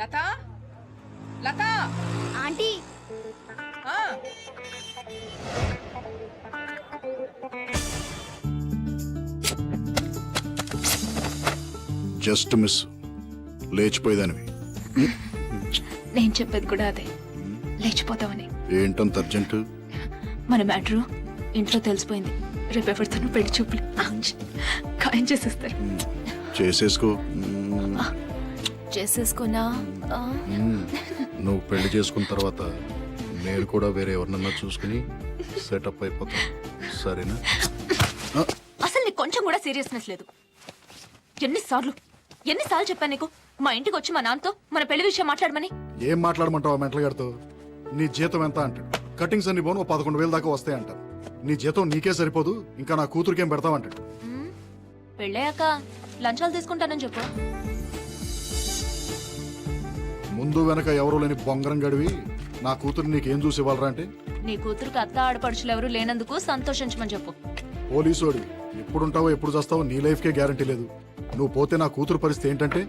లత లత aunty ఆ, just miss లేచిపోయేదానివి. నేను చెప్పేది కూడా అదే, లేచిపోతామని. ఏంటంత అర్జెంటు? మన మ్యాటరు ఇంట్లో తెలిసిపోయింది. రేపు ఎవరితోనూ పెళ్లి చూపులు ఖాయం చేసేస్తారు. చేసేసుకో. చేసేసుకున్నా నువ్వు పెళ్లి చేసుకున్న తర్వాత నేను కూడా వేరే ఎవరినన్నా చూసుకుని సెటప్ అయిపోతా. సరేనా? అసలు నీకు కొంచెం కూడా సీరియస్నెస్ లేదు. ఎన్నిసార్లు చెప్పాను నీకు మా ఇంటికి వచ్చి మా నాన్నతో మన పెళ్లి విషయం మాట్లాడమని? ఏం మాట్లాడమంటావు మెంటల్ గారితో? నీ జీతం ఎంత అంటాడు. కటింగ్స్ అన్ని పోను 11,000 దాకా వస్తాయి అంటారు. నీ జీతం నీకే సరిపోదు, ఇంకా నా కూతురికేం పెడతావంటాడు. పెళ్ళయ్యాక లంచాలు తీసుకుంటానని చెప్పు. ముందు వెనక ఎవరూ లేని బొంగరం గడివి నా కూతురు నీకేం చూసి ఇవ్వాలరా అంటే? నీ కూతురుకి అత్త ఆడపడుచులు ఎవరు లేనందుకు సంతోషించమని చెప్పు. పోలీసు వాడివి, ఎప్పుడుంటావో ఎప్పుడు చేస్తావో నీ లైఫ్కే గ్యారంటీ లేదు. నువ్వు పోతే నా కూతురు పరిస్థితి ఏంటంటే?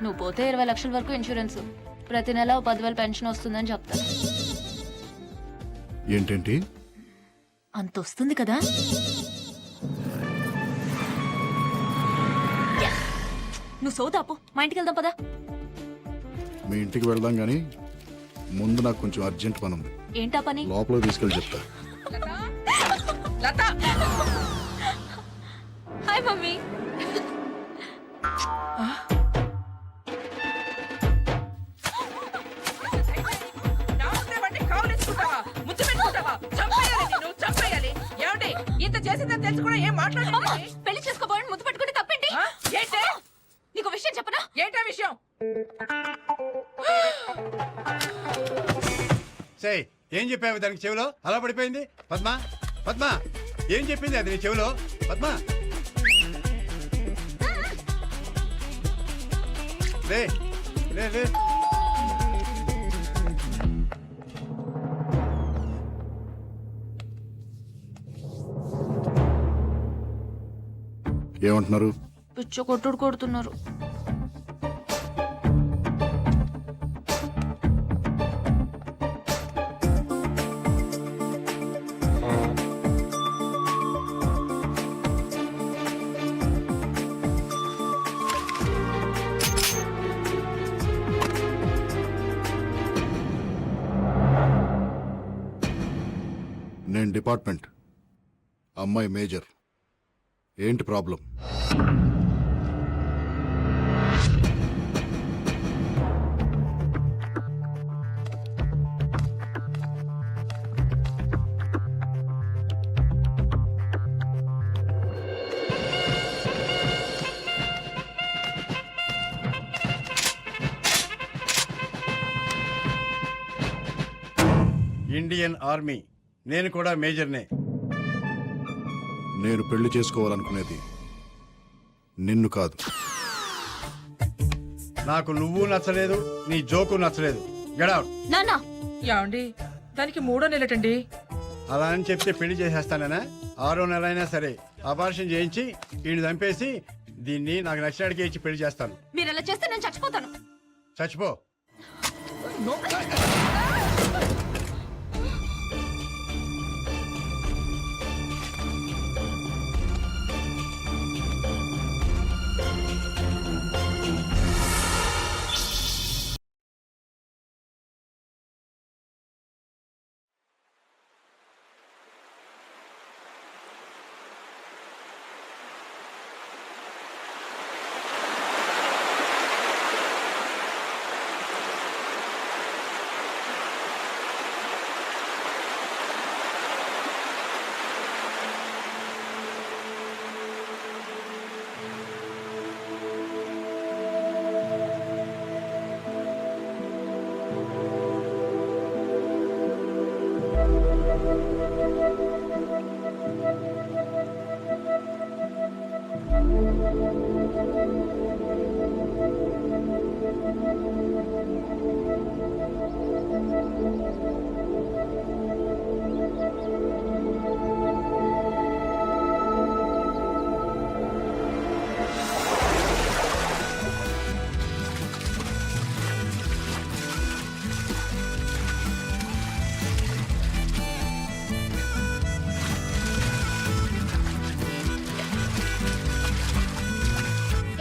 నువ్వు పోతే 20 లక్షల వరకు ఇన్సూరెన్స్, ప్రతి నెల 10,000 పెన్షన్ వస్తుందని చెప్తా. ఏంటేంటి? అంత వస్తుంది కదా. నువ్వు సోదాపు, మా ఇంటికి వెళ్దాం పదా. మీ ఇంటికి వెళ్దాం గానీ ముందు నాకు కొంచెం అర్జెంట్ పని ఉంది. ఏంటా పని? లోపలికి తీసుకెళ్ళి చెప్తా. లత హాయ్ మమ్మీ. నా ముందే వాడిని కావలించుకుంటావా? ముద్దు పెట్టుకుంటావా? చంపేయాలి నిన్ను, చంపేయాలి. ఏమండి ఇంత చేసిందని తెలిసి కూడా ఏం మాట్లాడండి? పెళ్లి చేసుకోబోయని ముద్దు పెట్టుకుని తప్పేంటి? ఏంటే? నీకు విషయం చెప్పనా? ఏంటా విషయం? సే ఏం చెప్పావు దానికి చెవిలో? అలా పడిపోయింది. పద్మ పద్మ ఏం చెప్పింది అది నీ చెవిలో? పద్మ లే లే లే. ఏమంటున్నారు? పిచ్చ కొట్టుడు కొడుతున్నారు. నేను డిపార్ట్మెంట్, అమ్మాయి మేజర్. ఏంటి ప్రాబ్లం? ఇండియన్ ఆర్మీ, నేను కూడా మేజర్నే. నేను పెళ్లి చేసుకోవాలనుకునేది నిన్ను కాదు. నాకు నువ్వు నచ్చలేదు, నీ జోకు నచ్చలేదు. Get out. నానా ఏమండి దానికి 3వ నెలటండి. అలా అని చెప్తే పెళ్లి చేసేస్తానా? 6వ నెల అయినా సరే అబార్షన్ చేయించి వీడిని చంపేసి దీన్ని నాకు నచ్చినడికి ఇచ్చి పెళ్లి చేస్తాను. మీరు ఎలా చేస్తే నేను చచ్చిపోతాను. చచ్చిపో.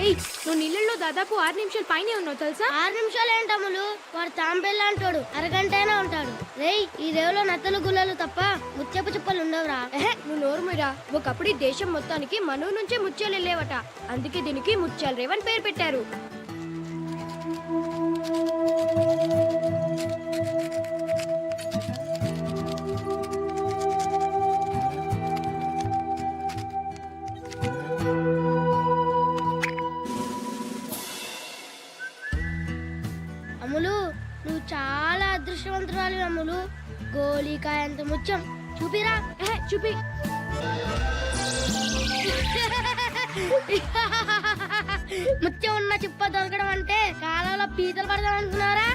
ఏయ్ నువ్వు నీళ్ళలో దాదాపు 6 నిమిషాలు పైనే ఉన్నావు తెలుసా? 6 నిమిషాలు ఏంటమ్ములు, వాడు తాంబెల్లా అంటాడు, అరగంట అయినా ఉంటాడు. రేయ్ ఈ రేవులో నత్తలు గుల్లలు తప్ప ముత్యపు చిప్పలు ఉండవురా. నువ్వు నోరుమిరా. ఒకప్పుడు ఈ దేశం మొత్తానికి మనూ నుంచే ముత్యాలు వెళ్ళేవట. అందుకే దీనికి ముత్యాల రేవ్ అని పేరు పెట్టారు. అమ్ములు నువ్వు చాలా అదృష్టవంతురాలు అమ్ములు. గోళీకాయ అంత ముత్యం చూపిరా. చూపి. ముత్యం ఉన్న చిప్ప దొరకడం అంటే కాలంలో పీతలు పడదాం అనుకున్నారా?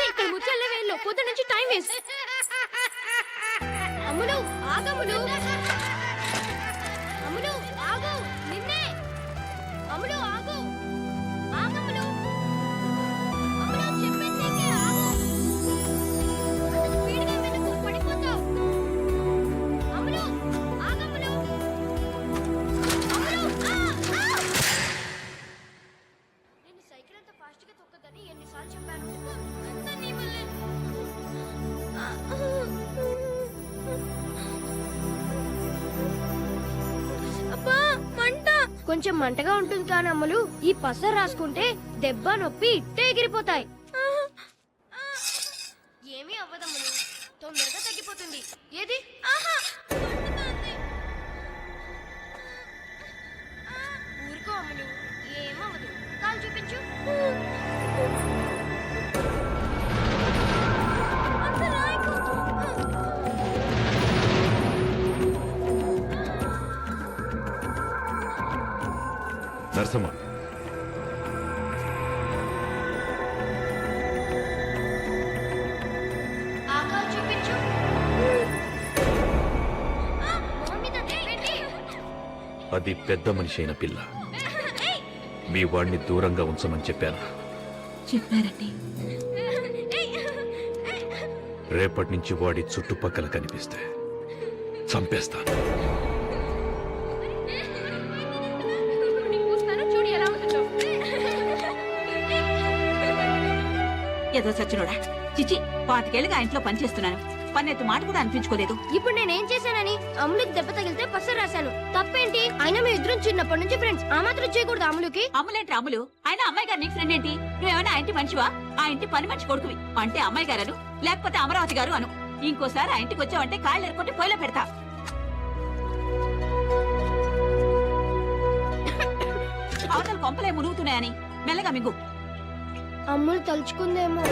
ఇక్కడ ముత్యాల వేల్లో పొద్దు నుంచి టైం వేస్ట్. అమ్ములు ఆగమ్ములు. అమ్ములు ఆగు. నిన్నే. అమ్ములు ఆగు. ఆగమ్ములు. అమ్ములు చెప్పింది నీకే, ఆగు. అంత స్పీడ్గా వెళ్ళకు, పడిపోతావు. అమ్ములు ఆగమ్ములు. అమ్ములు నేను సైకిల్ అంత ఫాస్ట్ గా తొక్కదని ఎన్నిసార్లు చెప్పాను. అంతా నీ వల్లే. అబ్బా మంట. కొంచెం మంటగా ఉంటుంది కానీ అమ్మలు, ఈ పసరు రాసుకుంటే దెబ్బ నొప్పి ఇట్టే ఎగిరిపోతాయి. ఏమీ అవ్వదమ్మలు, తొందరగా తగ్గిపోతుంది. ఏది ఊరుకో అమ్మలు, ఏమవ్వదు. కాలు చూపించు. అంత రాయకు. నరసమ్మ, ఆ కాలు చూపించు. మొహం మీద దెబ్బేంటి? అది పెద్ద మనిషి అయిన పిల్ల. మీ వాడిని దూరంగా ఉంచమని చెప్పాను. చెప్పారండి. రేపటి నుంచి వాడి చుట్టుపక్కల కనిపిస్తే చంపేస్తాను. చూడు ఎలా ఉంటుందో. ఏదో సచ్చినోడా, చిచి, 25 ఏళ్ళుగా ఇంట్లో పనిచేస్తున్నాను. పన్నెత్తి మాట కూడా అనిపించుకోలేదు. ఇప్పుడు నేనేం చేశానని అమ్ములకి దెబ్బ తగిలితే పసరు రాశాను. తప్పేంటి? అయినా మీ ఇద్దరం చిన్నప్పటి నుంచి ఫ్రెండ్స్. ఆ మాత్రం చేయకూడదు అమ్ములకి. అమ్ములేంటి అమ్ములు? ఆయన అమ్మాయి గారు నీకు ఫ్రెండ్ ఏంటి? నువ్వేమైనా ఆ ఇంటి మనిషివా? ఆ ఇంటి పని మనిషి కొడుకువి అంటే అమ్మాయి గారు అను, లేకపోతే అమరావతి గారు అను. ఇంకోసారి ఆ ఇంటికి వచ్చావంటే కాయలు ఎరుకుంటే పొయ్యిలో పెడతా. అవతల కొంపలే మునుగుతున్నాయని మెల్లగా మిగ్గు. అమ్ములు తలుచుకుందేమో.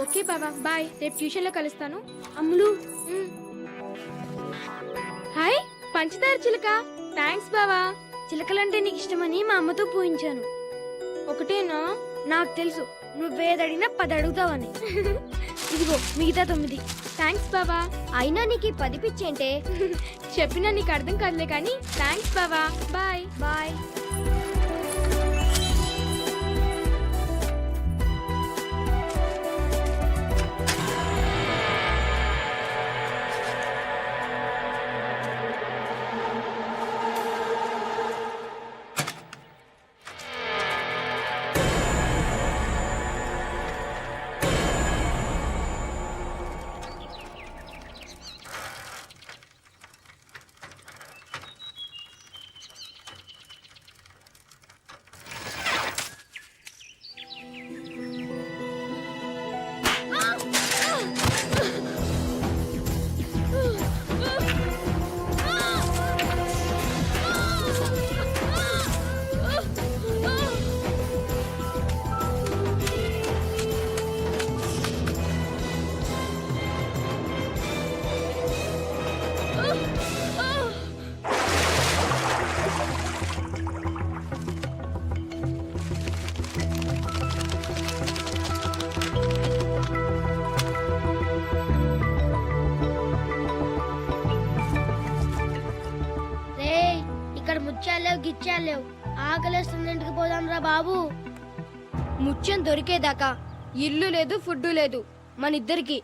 ఓకే బాబా, బాయ్. రేపు ట్యూషన్ లో కలుస్తాను. అమ్ములు హాయ్ పంచదార చిలుక. థ్యాంక్స్ బావా. చిలకలంటే నీకు ఇష్టమని మా అమ్మతో పూయించాను. ఒకటేనా? నాకు తెలుసు నువ్వేదడిగినా 10 అడుగుతావని. ఇదిగో మిగతా 9. థ్యాంక్స్ బావా. అయినా నీకు 10 పిచ్చేంటే? చెప్పినా నీకు అర్థం కాదులే కానీ థ్యాంక్స్ బావా. Bye bye. ముత్యాలేవు గిచ్చాలేవు. ఆకలేస్తుంది, ఇంటికి పోదాం రా బాబు. ముత్యం దొరికేదాకా ఇల్లు లేదు, ఫుడ్ లేదు మన ఇద్దరికి.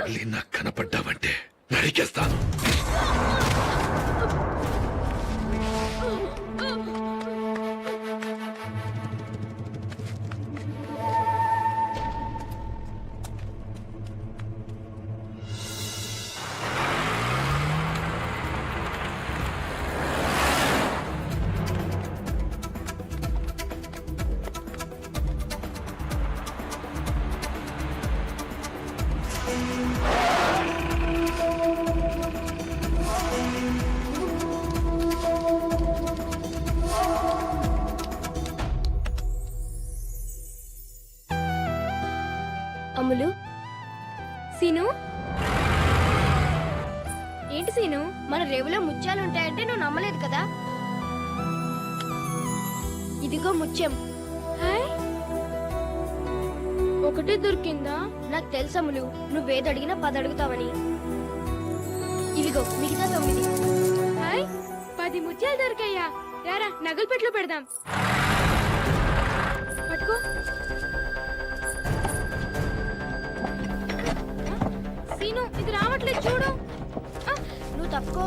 మళ్ళీ నాకు కనపడ్డావంటే నరికేస్తాను. అమ్ములు, సీను, ఏంటి సీను, మన రేవులో ముత్యాలు ఉంటాయంటే నువ్వు నమ్మలేదు కదా. ఇదిగో ముత్యం. హాయ్, ఒకటి దొరికిందా? నాకు తెలుసు అమ్ములు, నువ్వేది అడిగినా 10 అడుగుతావని. ఇదిగో మిగతా 9. హాయ్, 10 ముత్యాలు దొరికాయా? రారా నగలు పెట్లో పెడదాం. పట్టుకో. సీను, ఇది రావట్లేదు చూడు. నువ్వు తప్పుకో.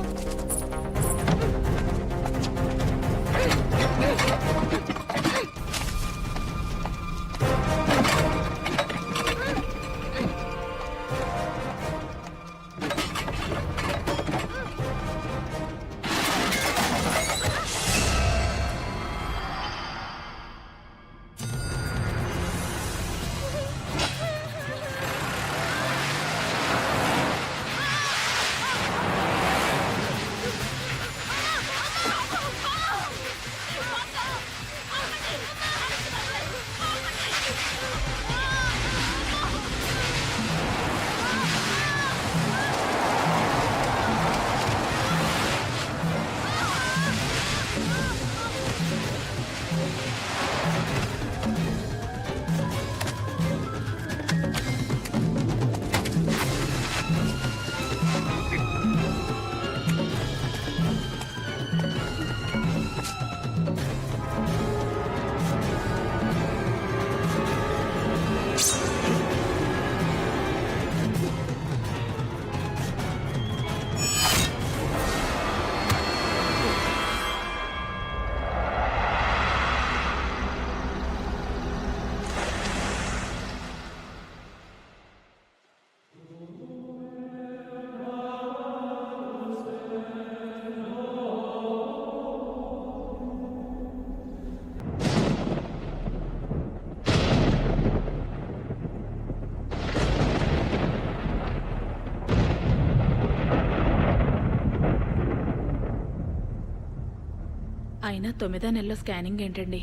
అయినా 9వ నెలలో స్కానింగ్ ఏంటండి?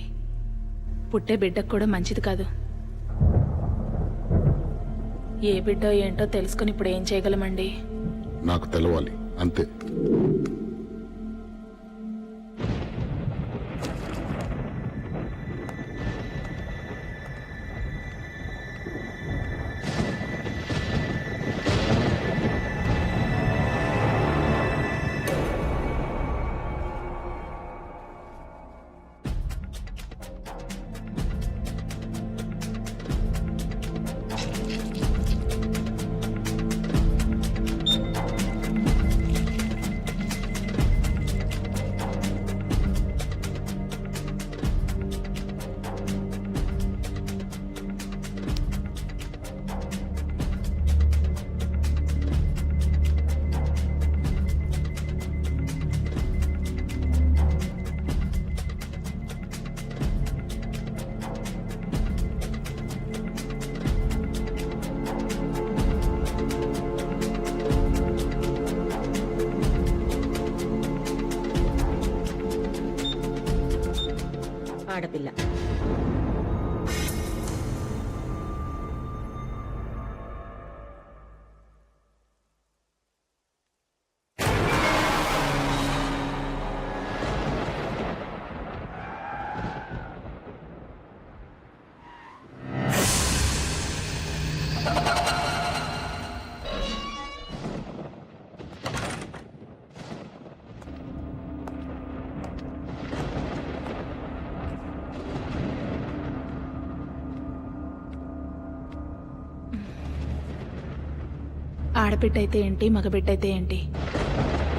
పుట్టే బిడ్డకు కూడా మంచిది కాదు. ఏ బిడ్డో ఏంటో తెలుసుకుని ఇప్పుడు ఏం చేయగలమండి? నాకు తెలవాలి అంతే. ఆడపిల్ల. ఆడబిడ్డ అయితే ఏంటి మగబిడ్డ అయితే ఏంటి,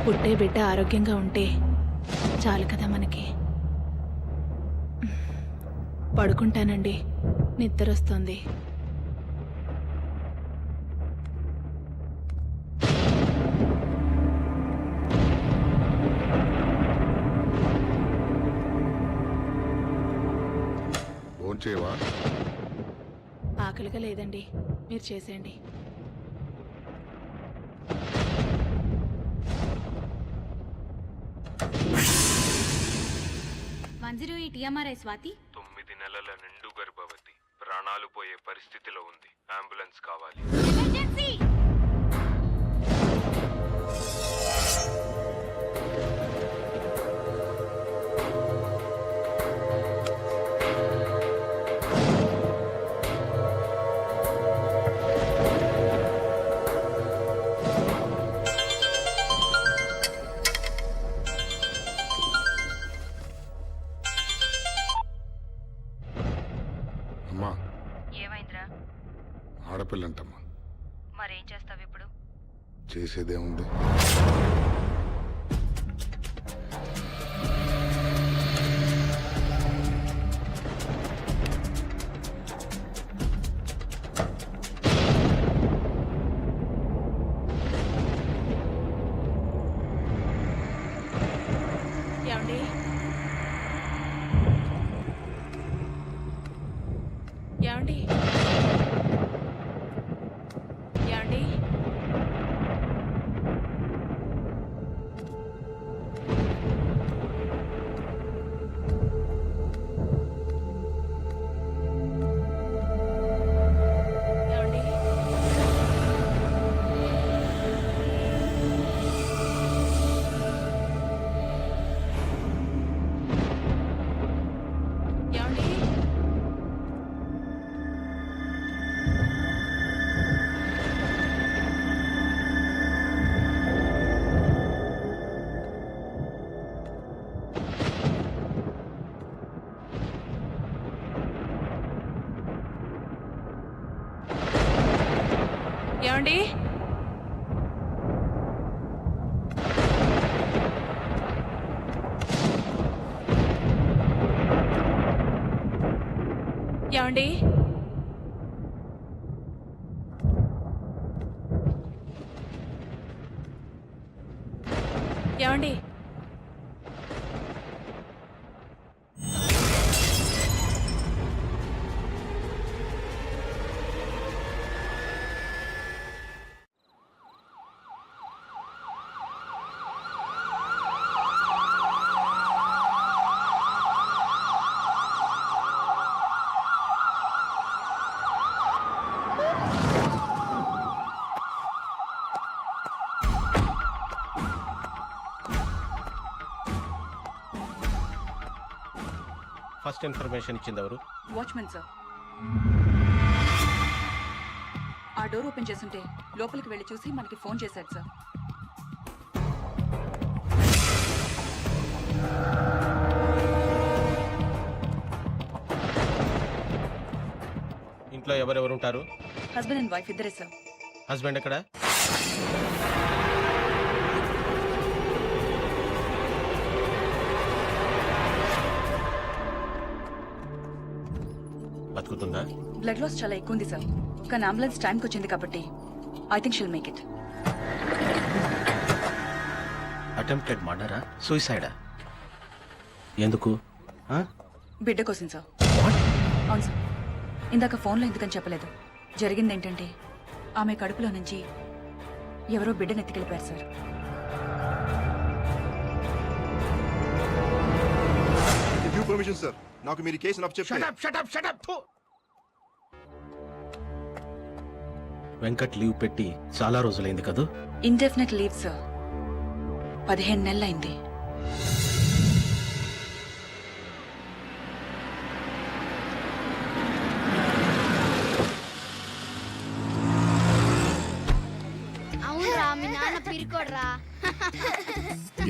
పుట్టే బిడ్డ ఆరోగ్యంగా ఉంటే చాలు కదా మనకి. పడుకుంటానండి, నిద్ర వస్తుంది. ఫోన్ చేయవా? ఆకలిగా లేదండి, మీరు చేసేయండి. స్వాతి 9 నెలల నిండు గర్భవతి, ప్రాణాలు పోయే పరిస్థితిలో ఉంది. అంబులెన్స్ కావాలి. అమ్మా, ఏమైందిరా? ఆడపిల్లంటమ్మా. మరేం చేస్తావు ఇప్పుడు? చేసేదేముంది? ఏమండి? ఏమండి? ఏమండి? ఏమండి? ఏమండి? ఏమండి? ఏమండి? ఏమండి? ఫస్ట్ ఇన్ఫర్మేషన్ ఇచ్చింది ఎవరు? Watchman sir. ఆ డోర్ ఓపెన్ చేస్తుంటే లోపలికి వెళ్ళి చూసి మనకి ఫోన్ చేశాడు సార్. ఇంట్లో ఎవరెవరు ఉంటారు? హస్బెండ్ అండ్ వైఫ్ ఇద్దరే సార్. హస్బెండ్ ఎక్కడ? బతుకుతుందా? బ్లడ్ లాస్ చాలా ఎక్కువ ఉంది సార్, కానీ అంబులెన్స్ టైంకి వచ్చింది కాబట్టి I think she'll make it. Attempted మర్డరా, సూసైడా? ఎందుకు? బిడ్డ కోసం సార్. అవును సార్. ఇందాక ఫోన్లో ఎందుకని చెప్పలేదు. జరిగింది ఏంటంటే ఆమె కడుపులో నుంచి ఎవరో బిడ్డను ఎత్తుకెళ్ళిపోయారు సార్. పర్మిషన్ సార్, నాకు మీరు కేసు చెప్తే. వెంకట్ లీవ్ పెట్టి చాలా రోజులైంది కదా? Indefinite leave sir. 15 నెలలైంది. అవునరా, మీ నాన్న పిరికోడ్రా.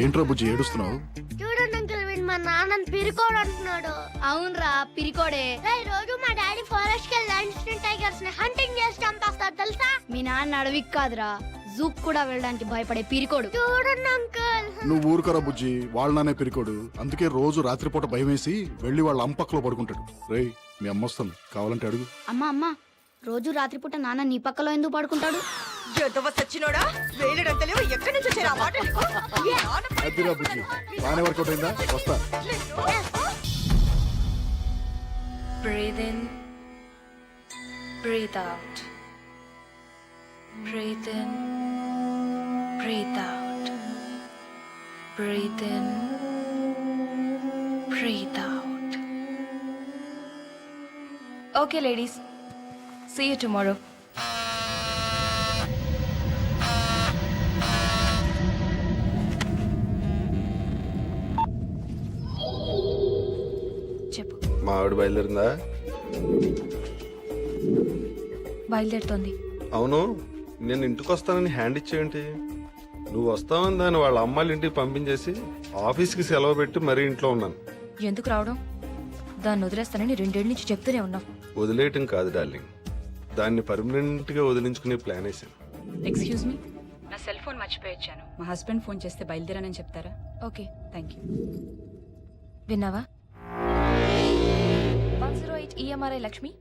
ఏంట్రా బుజ్జి ఏడుస్తున్నావు? చూడండి అంకుల్, వీడు మా నాన్నని పిరికోడు అంటున్నాడు. అవునరా, పిరికోడే. రోజు మా డాడీ ఫారెస్ట్ కి వెళ్ళి లయన్స్ ని టైగర్స్ ని హంటింగ్ చేసి చంపేస్తాడు తెలుసా. మీ నాన్న అడవికి కాదురా, జూక్ కూడా వెళ్ళడానికి భయపడే పీరికోడు. చూడండి అంకుల్. నువ్వు ఊరుకోరా బుజ్జి, వాళ్ళనే పిరికోడు. అందుకే రోజు రాత్రిపూట భయం వేసి వెళ్ళి వాళ్ళ అంపక్కలో పడుకుంటాడు. రేయ్ మీ అమ్మ వస్తుంది, కావాలంటే అడుగు. అమ్మా రోజు రాత్రిపూట నాన్న నీ పక్కలో ఎందుకు పడుకుంటాడు? అదిరా బుజ్జి, బాగానే వర్కౌట్ అయిందా? వస్తా. Breathe in, breathe out. Breathe in, breathe out. Breathe in, breathe out. Okay, ladies. See you tomorrow. చెప్పు. మా ఆవిడ బయలుదేరిందా? బయలుదేరుతోంది. అవును, నేను ఇంటికి వస్తానని హ్యాండ్ ఇచ్చేయండి. నువ్వు వస్తావని దాన్ని వాళ్ళ అమ్మాయిల ఇంటికి పంపించేసి ఆఫీస్కి సెలవు పెట్టి మరీ ఇంట్లో ఉన్నాను. ఎందుకు రావడం? దాన్ని వదిలేస్తానని 2 ఏళ్ళ నుంచి చెప్తూనే ఉన్నావు. వదిలేయటం కాదు డార్లింగ్, దాన్ని పర్మనెంట్ గా వదిలించుకునే ప్లాన్ వేసాను. ఎక్స్క్యూజ్ మీ, నా సెల్ ఫోన్ మర్చిపోయొచ్చాను. మా హస్బెండ్ ఫోన్ చేస్తే బయలుదేరానని చెప్తారా? Okay, thank you. విన్నావా? 108 EMRI లక్ష్మి.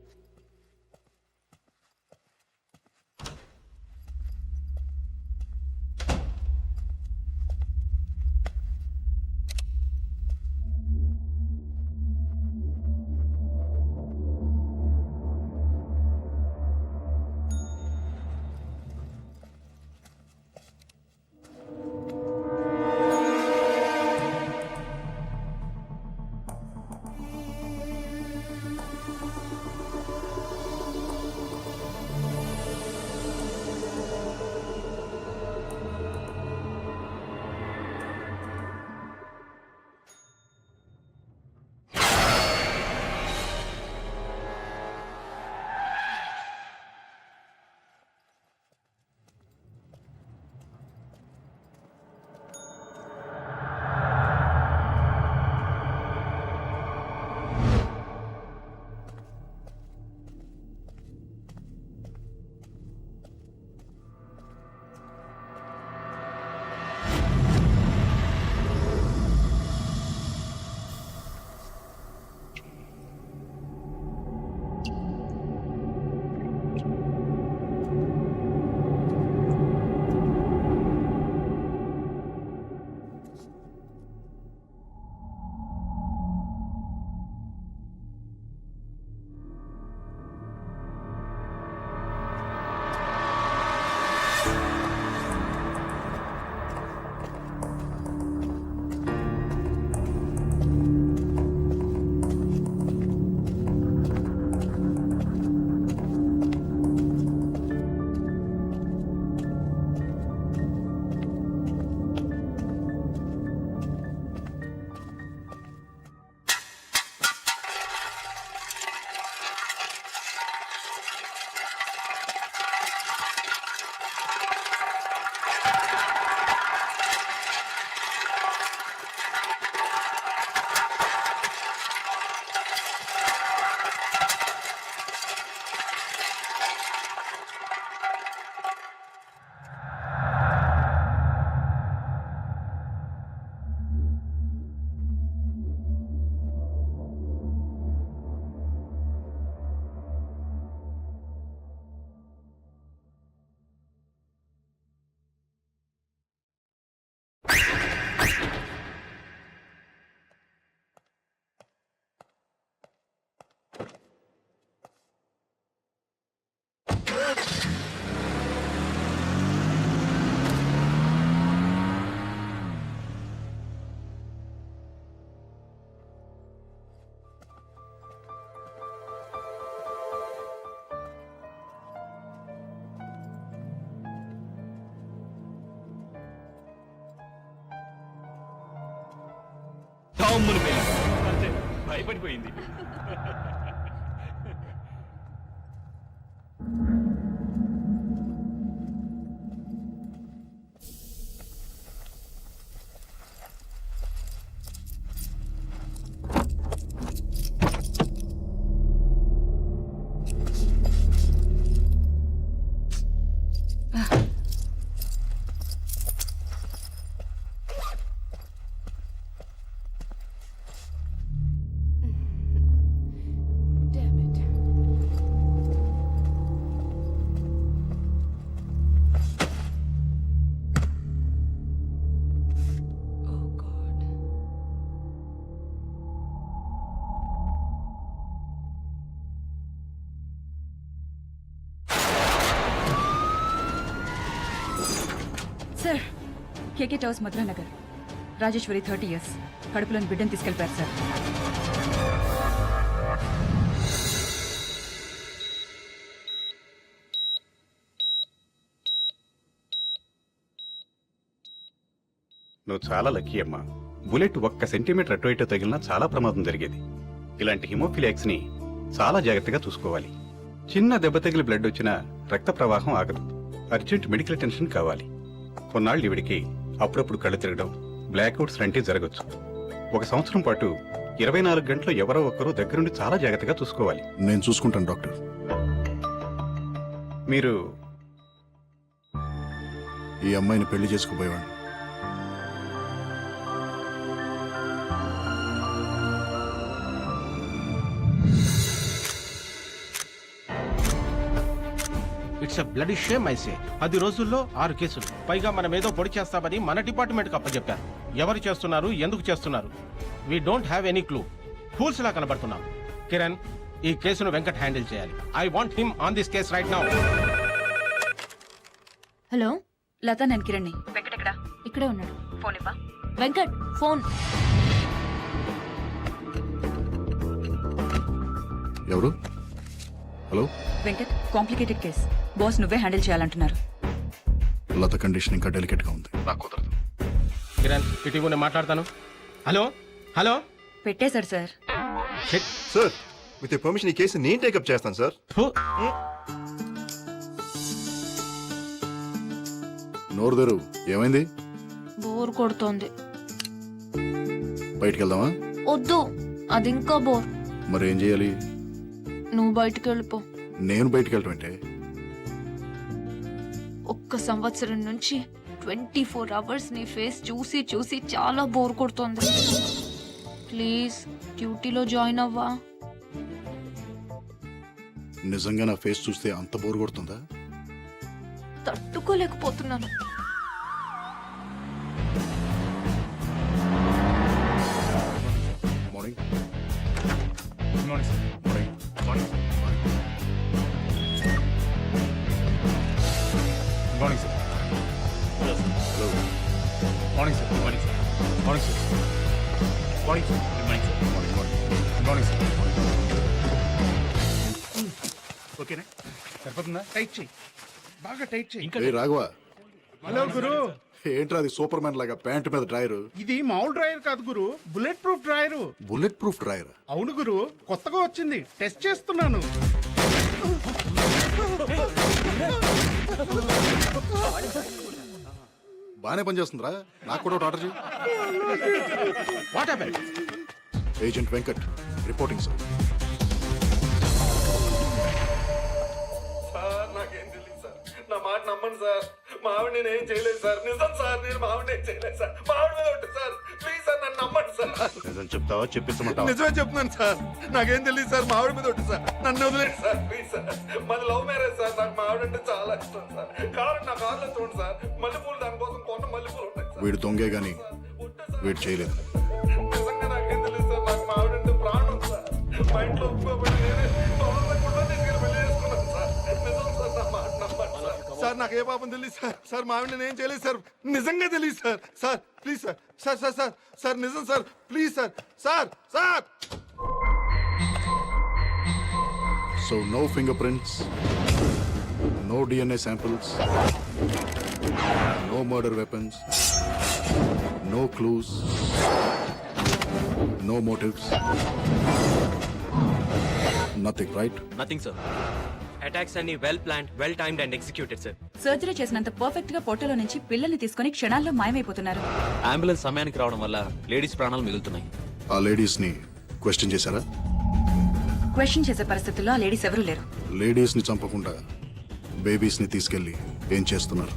భయపడిపోయింది. కేకే టవర్స్ మధురానగర్. రాజేశ్వరి 30 years. కడుపులోని బిడ్డను తీసుకెళ్లిపారు సార్. నువ్వు చాలా లక్కీ అమ్మా. బుల్లెట్ 1 సెంటీమీటర్ అటు ఇటు తగిలినా చాలా ప్రమాదం జరిగేది. ఇలాంటి హిమోఫిలియాక్స్ ని చాలా జాగ్రత్తగా చూసుకోవాలి. చిన్న దెబ్బ తగిలి బ్లడ్ వచ్చినా రక్త ప్రవాహం ఆగదు. అర్జెంట్ మెడికల్ అటెన్షన్ కావాలి. కొన్నాళ్ళు ఇవిడికి అప్పుడప్పుడు కళ్ళు తిరగడం, బ్లాక్అవుట్స్ లాంటివి జరగచ్చు. 1 సంవత్సరం పాటు 24 గంటలు ఎవరో ఒకరు దగ్గరుండి చాలా జాగ్రత్తగా చూసుకోవాలి. నేను చూసుకుంటాను డాక్టర్. మీరు ఈ అమ్మాయిని పెళ్లి చేసుకుపోయేవాడిని. It's a bloody shame I say. 10 రోజుల్లో 6 కేసులు, పైగా మనం ఏదో పొడి చేస్తామని మన డిపార్ట్మెంట్కి అప్పచెప్పారు. ఎవరు చేస్తున్నారు, ఎందుకు చేస్తున్నారు? We don't have any clue. Fools లా కనబడుతున్నాం. కిరణ్, ఈ కేసును వెంకట్ హ్యాండిల్ చేయాలి. I want him on this case right now. Hello, Lata, నేను కిరణ్ని. వెంకట్ ఎక్కడా? ఇక్కడే ఉన్నాడు. ఫోన్ ఇవ్వా. వెంకట్ ఫోన్. ఎవరు? Hello Venkat, complicated case. Boss నువ్వే హ్యాండిల్ చేయాలంటున్నారు. లత కండిషన్ ఇంకా డెలికేట్ గా ఉంది, నాకు కుదరదు. కిరణ్, ఇటు నేను మాట్లాడతాను. Hello hello. పెట్టేశారు సార్. సార్ విత్ పర్మిషన్ ఈ కేసు నేను టేకప్ చేస్తాను సార్. నోరు తెరు. ఏమైంది? బోర్ కొడుతోంది. బయటికి వెళ్దామా? వద్దు, అది ఇంకా బోర్. మరి ఏం చేయాలి? నువ్వు బయటికి వెళ్ళిపో. నేను బయటికి వెళ్ళటం అంటే? 1 సంవత్సరం నుంచి 24 hours నీ ఫేస్ చూసి చూసి చాలా బోర్ కొడుతోంది. ప్లీజ్ డ్యూటీలో జాయిన్ అవ్వా. నిజంగా నా ఫేస్ చూస్తే అంత బోర్ కొడుతుందా? తట్టుకోలేకపోతున్నాను. Morning. Morning sir. Morning. Morning sir. Hello. Morning sir. Morning sir. Morning sir. Morning sir. Morning sir. Morning sir. ఓకేనా? సరిపోతుందా? టైట్ చేయి, బాగా టైట్ చేయి. ఏ రాఘవ, హలో గురు. ఏంట్రా అది సూపర్ మ్యాన్ లాగా ప్యాంట్ మీద డ్రైర్? ఇది మామూలు డ్రైవర్ కాదు గురు, bullet proof driver. Bullet proof dryer? అవును గురు, కొత్తగా వచ్చింది, టెస్ట్ చేస్తున్నాను. బానే పనిచేస్తుందిరా. నాకు కూడా ఒకటి ఆర్డర్ చేయి. What happened? Agent Venkat reporting sir. Sir నాకేం తెలియదు సార్, నా మాట నమ్మండి సార్. మా ఆవిడ నేను ఏం చేయలేదు సార్. నిజం సార్, నేను మా ఆవిడ ఏం చేయలేదు సార్. మా ఆవిడ మీద ఉంటుంది సార్. ప్లీజ్ సార్ నన్ను నమ్మండి సార్. నిజం చెప్తావా చెప్పిస్తామంటావా? నిజమే చెప్తున్నాను సార్, నాకేం తెలియదు సార్. మా ఆవిడ మీద ఉంటుంది సార్, నన్ను వదిలేండి సార్ ప్లీజ్ సార్. మాది లవ్ మ్యారేజ్ సార్. నాకు మా ఆవిడ అంటే చాలా ఇష్టం సార్. కారు నా కార్లో చూడండి సార్, మల్లెపూలు దానికోసం కొన్న మల్లెపూలు ఉంటాయి సార్. వీడు దొంగే గాని వీడు చేయలేదు. నిజంగా నాకేం తెలియదు సార్. నాకు మా ఆవిడ అంటే ప్రాణం సార్. మా ఇంట్లో ఒప్పుకోబడి నేనే కూడా తీసుకెళ్ళి పెళ్లి చేసుకున్నాను సార్. నిజం సార్, నా మాట నమ్మండి సార్. సార్ నాకు ఏ పాపం తెలియదు సార్. సార్ మా ఆవిడ నేను ఏం చేయలేదు సార్. నిజంగా తెలియదు sir. Sir please sir. Sir sir sir sir నిజం sir. Please sir. Sir sir. So no fingerprints, no DNA samples, no murder weapons, no clues, no motives, nothing, right? Nothing, sir. Attacks అన్ని well planned, well timed and executed, sir. Surgery చేసినంత perfect గా పొట్టలో నుంచి పిల్లల్ని తీసుకొని క్షణాల్లో మాయమైపోతున్నారు. Ambulance సమయానికి రావడం వల్ల లేడీస్ ప్రాణాలు మిగులుతున్నాయి. ఆ లేడీస్ ని క్వశ్చన్ చేశారా? క్వశ్చన్ చేసే పరిస్థితుల్లో ఆ లేడీస్ ఎవరూ లేరు. లేడీస్ ని చంపకుండా బేబీస్ ని తీసుకెళ్లి ఏం చేస్తున్నారు?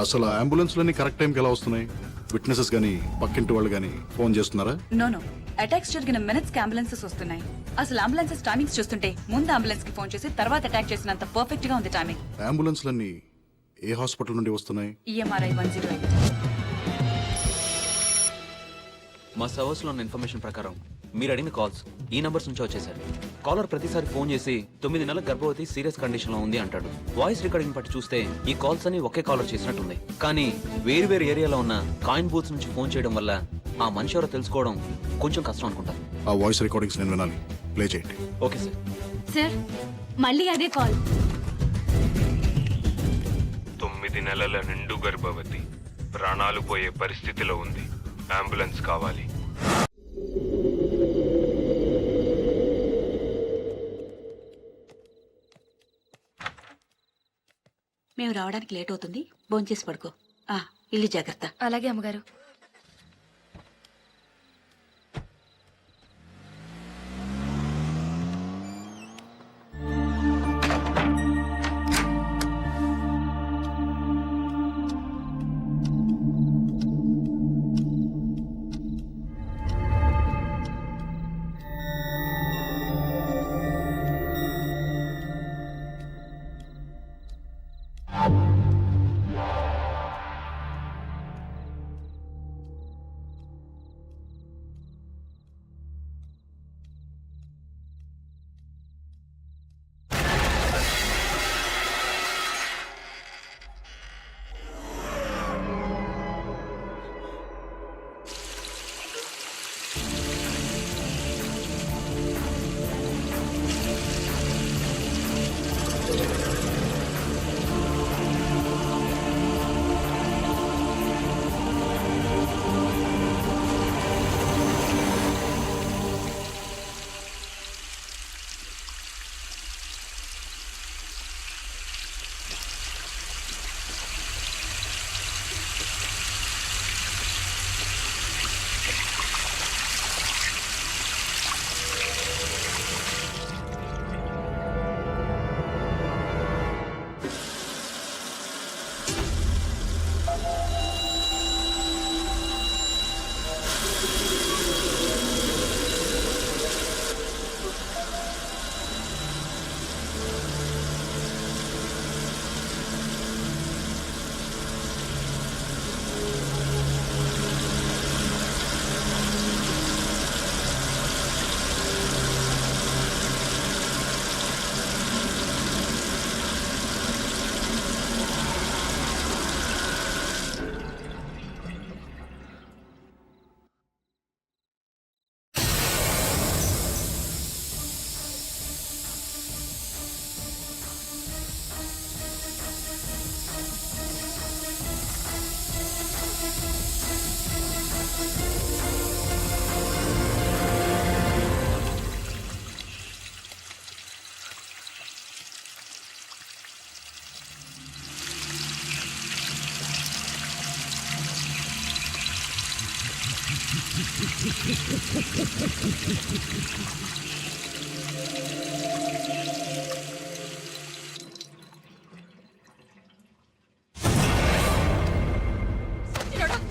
అసలు ఆ అంబులెన్స్ లన్నీ కరెక్ట్ టైంకి ఎలా వస్తున్నాయి? విట్నెసెస్ గానీ పక్కింటి వాళ్ళు గానీ ఫోన్ చేస్తున్నారా? నో అటాక్స్ జరిగిన మినిట్స్ కి అంబులెన్సెస్ వస్తున్నాయి. అసలు అంబులెన్సెస్ టైమింగ్స్ చూస్తుంటే ముందు అంబులెన్స్ కి ఫోన్ చేసి తర్వాత అటాక్ చేసినంత పర్ఫెక్ట్ గా ఉంది టైమింగ్. అంబులెన్స్ లన్నీ ఏ హాస్పిటల్ నుండి వస్తున్నాయి? EMRI 108. మా సర్వర్స్ లో ఉన్న ఇన్ఫర్మేషన్ ప్రకారం మీరు అడిగిన కాల్స్ ఈ నంబర్స్ నుంచి వచ్చేసారు. కాలర్ ప్రతిసారి ఫోన్ చేసి 9 నెలల గర్భవతి సీరియస్ కండిషన్ లో ఉంది అంటాడు. వాయిస్ రికార్డింగ్ బట్టి చూస్తే ఈ కాల్స్ అని ఒకే కాలర్ చేసినట్టుంది. కానీ వేరు వేరు ఏరియాలో ఉన్న కాయిన్ బూత్స్ నుంచి ఫోన్ చేయడం వల్ల ఆ మనిషి ఎవరో తెలుసుకోవడం కొంచెం కష్టం అనుకుంటా. ఆ వాయిస్ రికార్డింగ్స్ నేను వినాలి. ప్లే చేయండి. Okay sir. సార్ మళ్ళీ అదే కాల్. 9 నెలల నిండు గర్భవతి ప్రాణాలు పోయే పరిస్థితిలో ఉంది. అంబులెన్స్ కావాలి. మేము రావడానికి లేట్ అవుతుంది. భోంచేసి పడుకో. ఇల్లు జాగ్రత్త. అలాగే అమ్మగారు.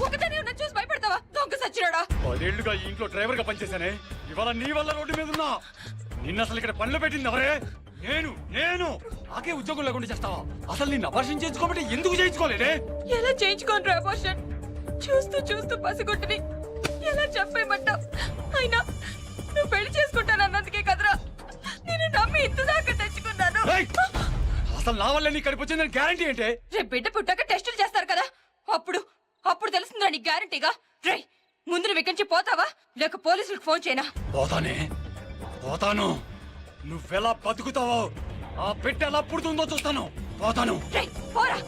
ఒకదానే ఉన్న చూసి భయపడతావా? దొంగ సచ్చినాడా? 10 ఏళ్లుగా ఈ ఇంట్లో డ్రైవర్ గా పనిచేశానే. ఇవాళ నీ వల్ల రోడ్డు మీద ఉన్నా. నిన్న అసలు ఇక్కడ పనులు పెట్టింది ఎవరే? నేను నాకే ఉద్యోగం లేకుండా చేస్తావా? అసలు నిన్ను అపర్షన్ చేయించుకోమంటే ఎందుకు చేయించుకోలేదే? ఎలా చేయించుకోండి అబార్షన్? చూస్తూ చూస్తూ పసిగొట్టుని ఎలా చెప్పేయమంటావు? అయినా నువ్వు పెళ్లి చేసుకుంటానన్నందుకే కదరా నేను నమ్మి ఇంత దాకా తెచ్చుకున్నాను. అసలు నా వల్ల నీ కడుపు వచ్చిందని గ్యారంటీ ఏంటే? రేపు బిడ్డ పుట్టాక టెస్టులు చేస్తారు కదా, అప్పుడు తెలుస్తుందా నీకు గ్యారంటీగా? రే ముందు నువ్వు ఇక్కడి నుంచి పోతావా లేక పోలీసులకు ఫోన్ చేయనా? పోతాను. నువ్వెలా బతుకుతావో, ఆ పెట్టె ఎలా పుడుతుందో చూస్తాను. పోతాను. పోరా.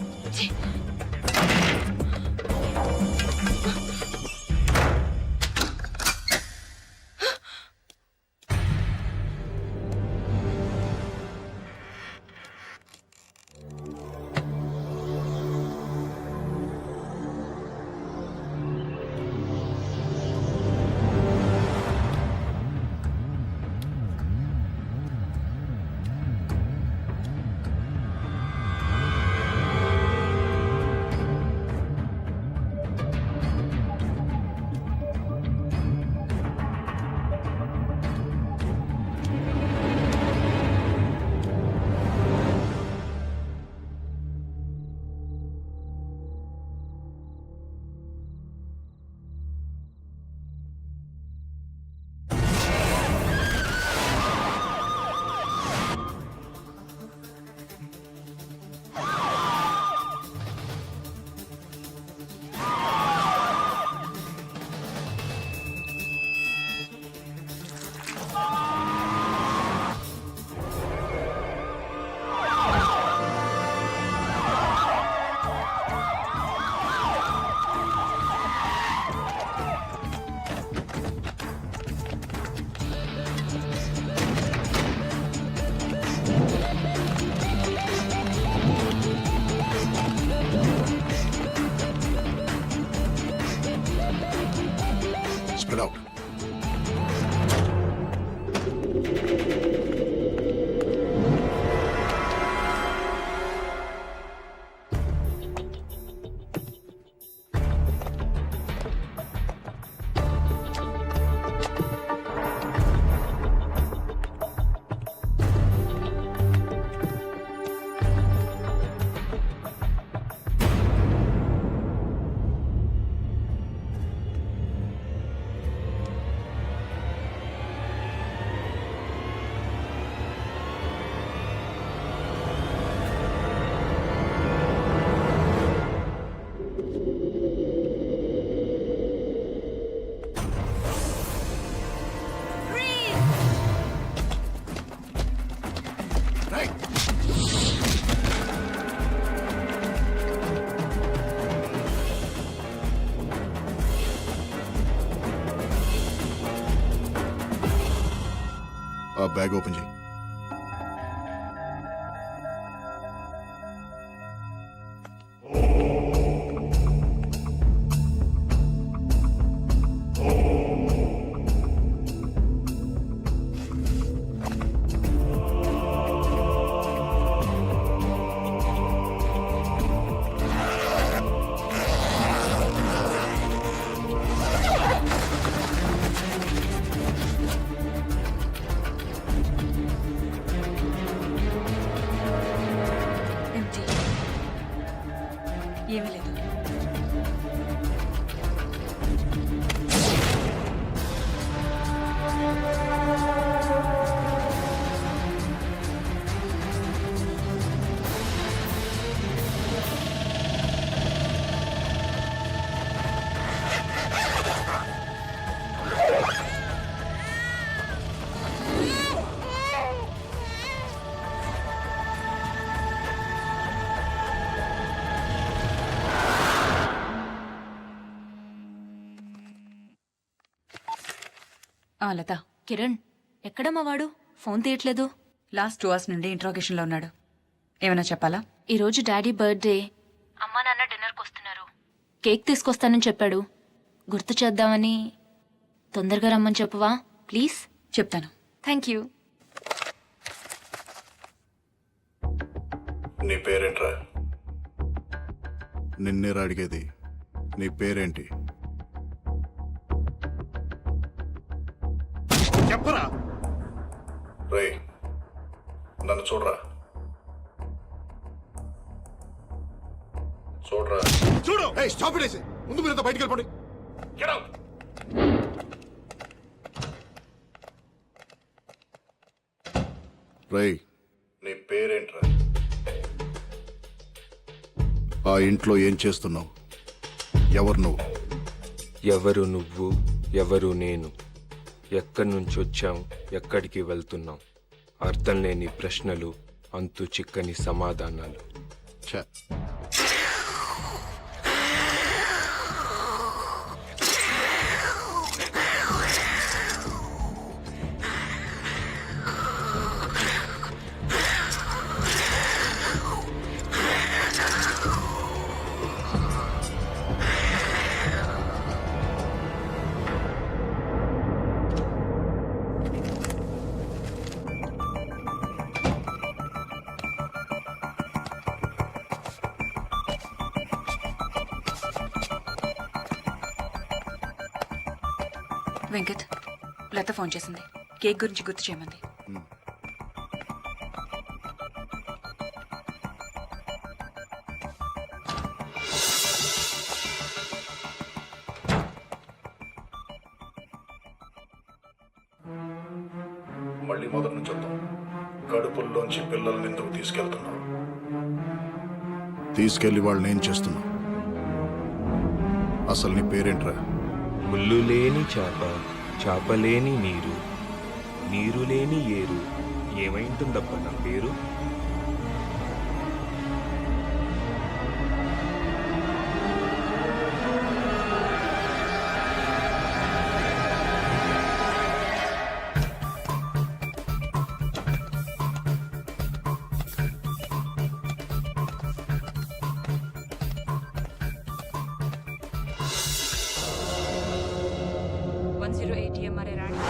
Get out. ఆ బ్యాగ్ ఓపెన్ చేయి. ఎంటీ. ఏమీ లేదు. లత, కిరణ్ ఎక్కడమ్మా వాడు? ఫోన్ తీయట్లేదు. లాస్ట్ 2 hours నుండి ఇంట్రాగేషన్లో ఉన్నాడు. ఏమైనా చెప్పాలా? ఈరోజు డాడీ బర్త్డే. అమ్మా నాన్న డిన్నర్కి వస్తున్నారు. కేక్ తీసుకొస్తానని చెప్పాడు. గుర్తు చేద్దామని. తొందరగా రమ్మని చెప్పవా ప్లీజ్? చెప్తాను. Thank you. నీ పేరేంట్రా? నిన్నేరా అడిగేది. నీ పేరేంటి? చెప్పరా? రే, నన్ను చూడరా. చూడరా. చూడు. Stop it. ముందు మీరంతా బయటికి వెళ్ళిపోండి. Get out. రే, నీ పేరేంట్రా? ఆ ఇంట్లో ఏం చేస్తున్నావు? ఎవరు నువ్వు? ఎవరు నువ్వు, ఎవరు నేను, ఎక్కడి నుంచి వచ్చాం, ఎక్కడికి వెళ్తున్నాం, అర్థం లేని ప్రశ్నలు, అంతు చిక్కని సమాధానాలు. ఛే, వెంకట్, లత ఫోన్ చేసింది. కేక్ గురించి గుర్తు చేయమంది. మళ్ళీ మొదటి నుంచి వద్దాం. కడుపుల్లోంచి పిల్లల్ని ఎందుకు తీసుకెళ్తున్నావు? తీసుకెళ్లి వాళ్ళని ఏం చేస్తున్నావు? అసలు నీ పేరేంట్రా? ముళ్ళు లేని చేప, చేప లేని నీరు, నీరు లేని ఏరు, ఏమైంటుందబ్బా నా పేరు? 108 EMRA రాణి.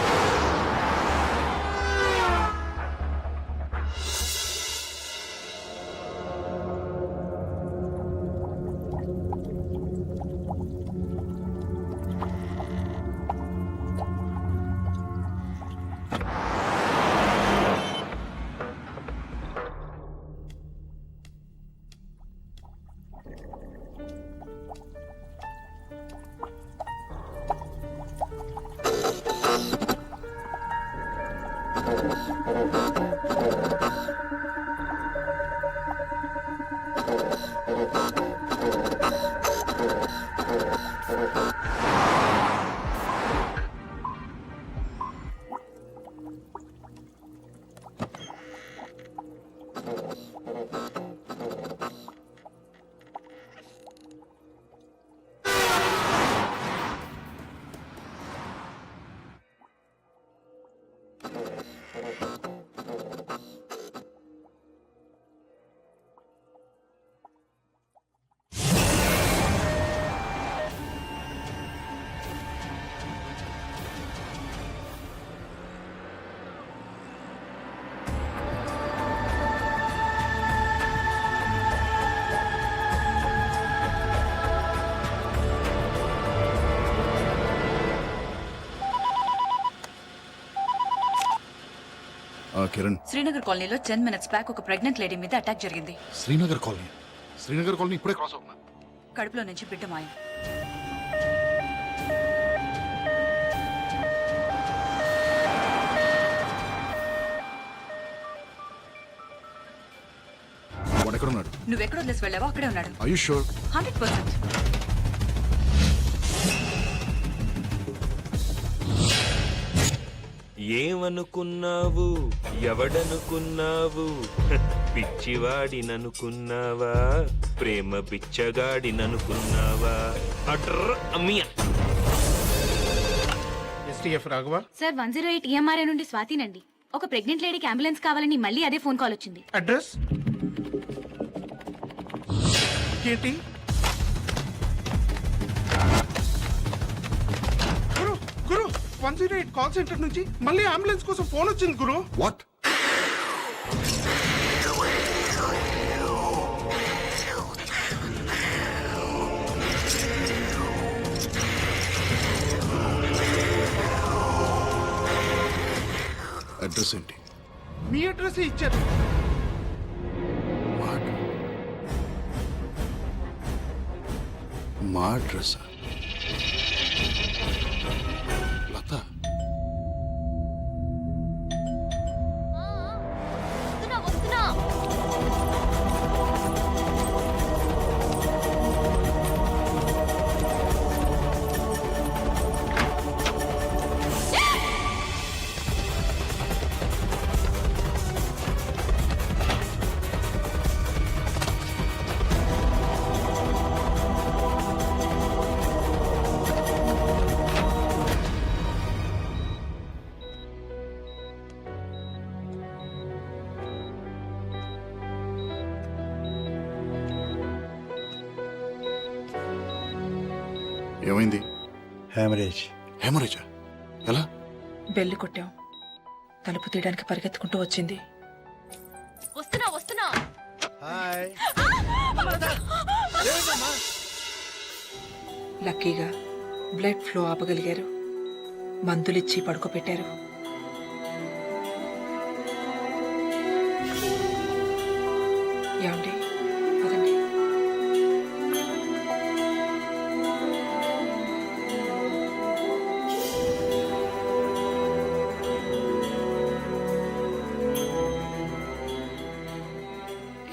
కిరణ్, శ్రీనగర్ కాలనీలో 10 minutes బ్యాక్ ఒక ప్రెగ్నెంట్ లేడీ మీద అటాక్ జరిగింది. శ్రీనగర్ కాలనీ ఇప్పుడే క్రాస్ అవుతున్నా. కడుపులో నుంచి బిడ్డ మాయం. వాడు ఎక్కడున్నాడు? నువ్వెక్కడ వదిలేసి వెళ్ళావో అక్కడే ఉన్నాడు. Are you sure? 100%. ఏమనుకున్నావు, ఎవడనుకున్నావు? పిచ్చివాడిననుకున్నావా, ప్రేమ బిచ్చగాడిననుకున్నావా? అట్ర అమ్మియా. ఎస్టీఎఫ్ రాఘవ. సార్ 108 EMRA నుండి స్వాతినండి. ఒక ప్రెగ్నెంట్ లేడీకి అంబులెన్స్ కావాలని మళ్ళీ అదే ఫోన్ కాల్ వచ్చింది. అడ్రస్ ఏంటి? గురు 108 కాల్ సెంటర్ నుంచి మళ్ళీ అంబులెన్స్ కోసం ఫోన్ వచ్చింది గురు. వాట్? అడ్రస్ ఏంటి? మీ అడ్రస్ ఇచ్చారు. మా అడ్రస్ లత. ఏమైంది? హెమరేజా? ఎలా? బెల్లి కొట్టాం. తలుపు తీయడానికి పరిగెత్తుకుంటూ వచ్చింది. వస్తున్నా. లక్కీగా బ్లడ్ ఫ్లో ఆపగలిగారు. మందులిచ్చి పడుకోబెట్టారు. ఏమండి, పదండి.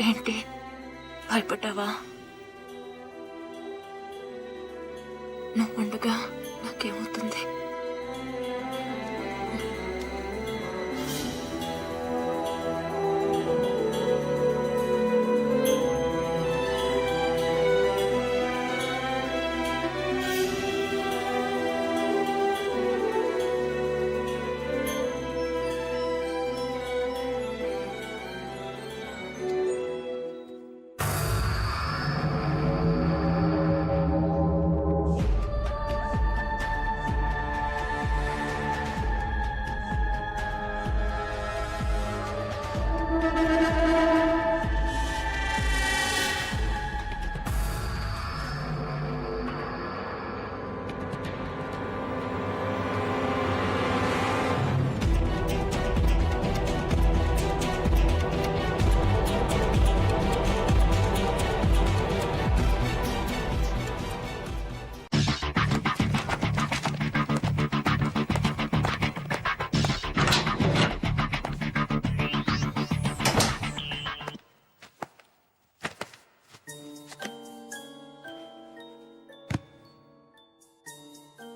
ఏంటి భయపడ్డావా? నువ్వుండగా నాకేమవుతుంది?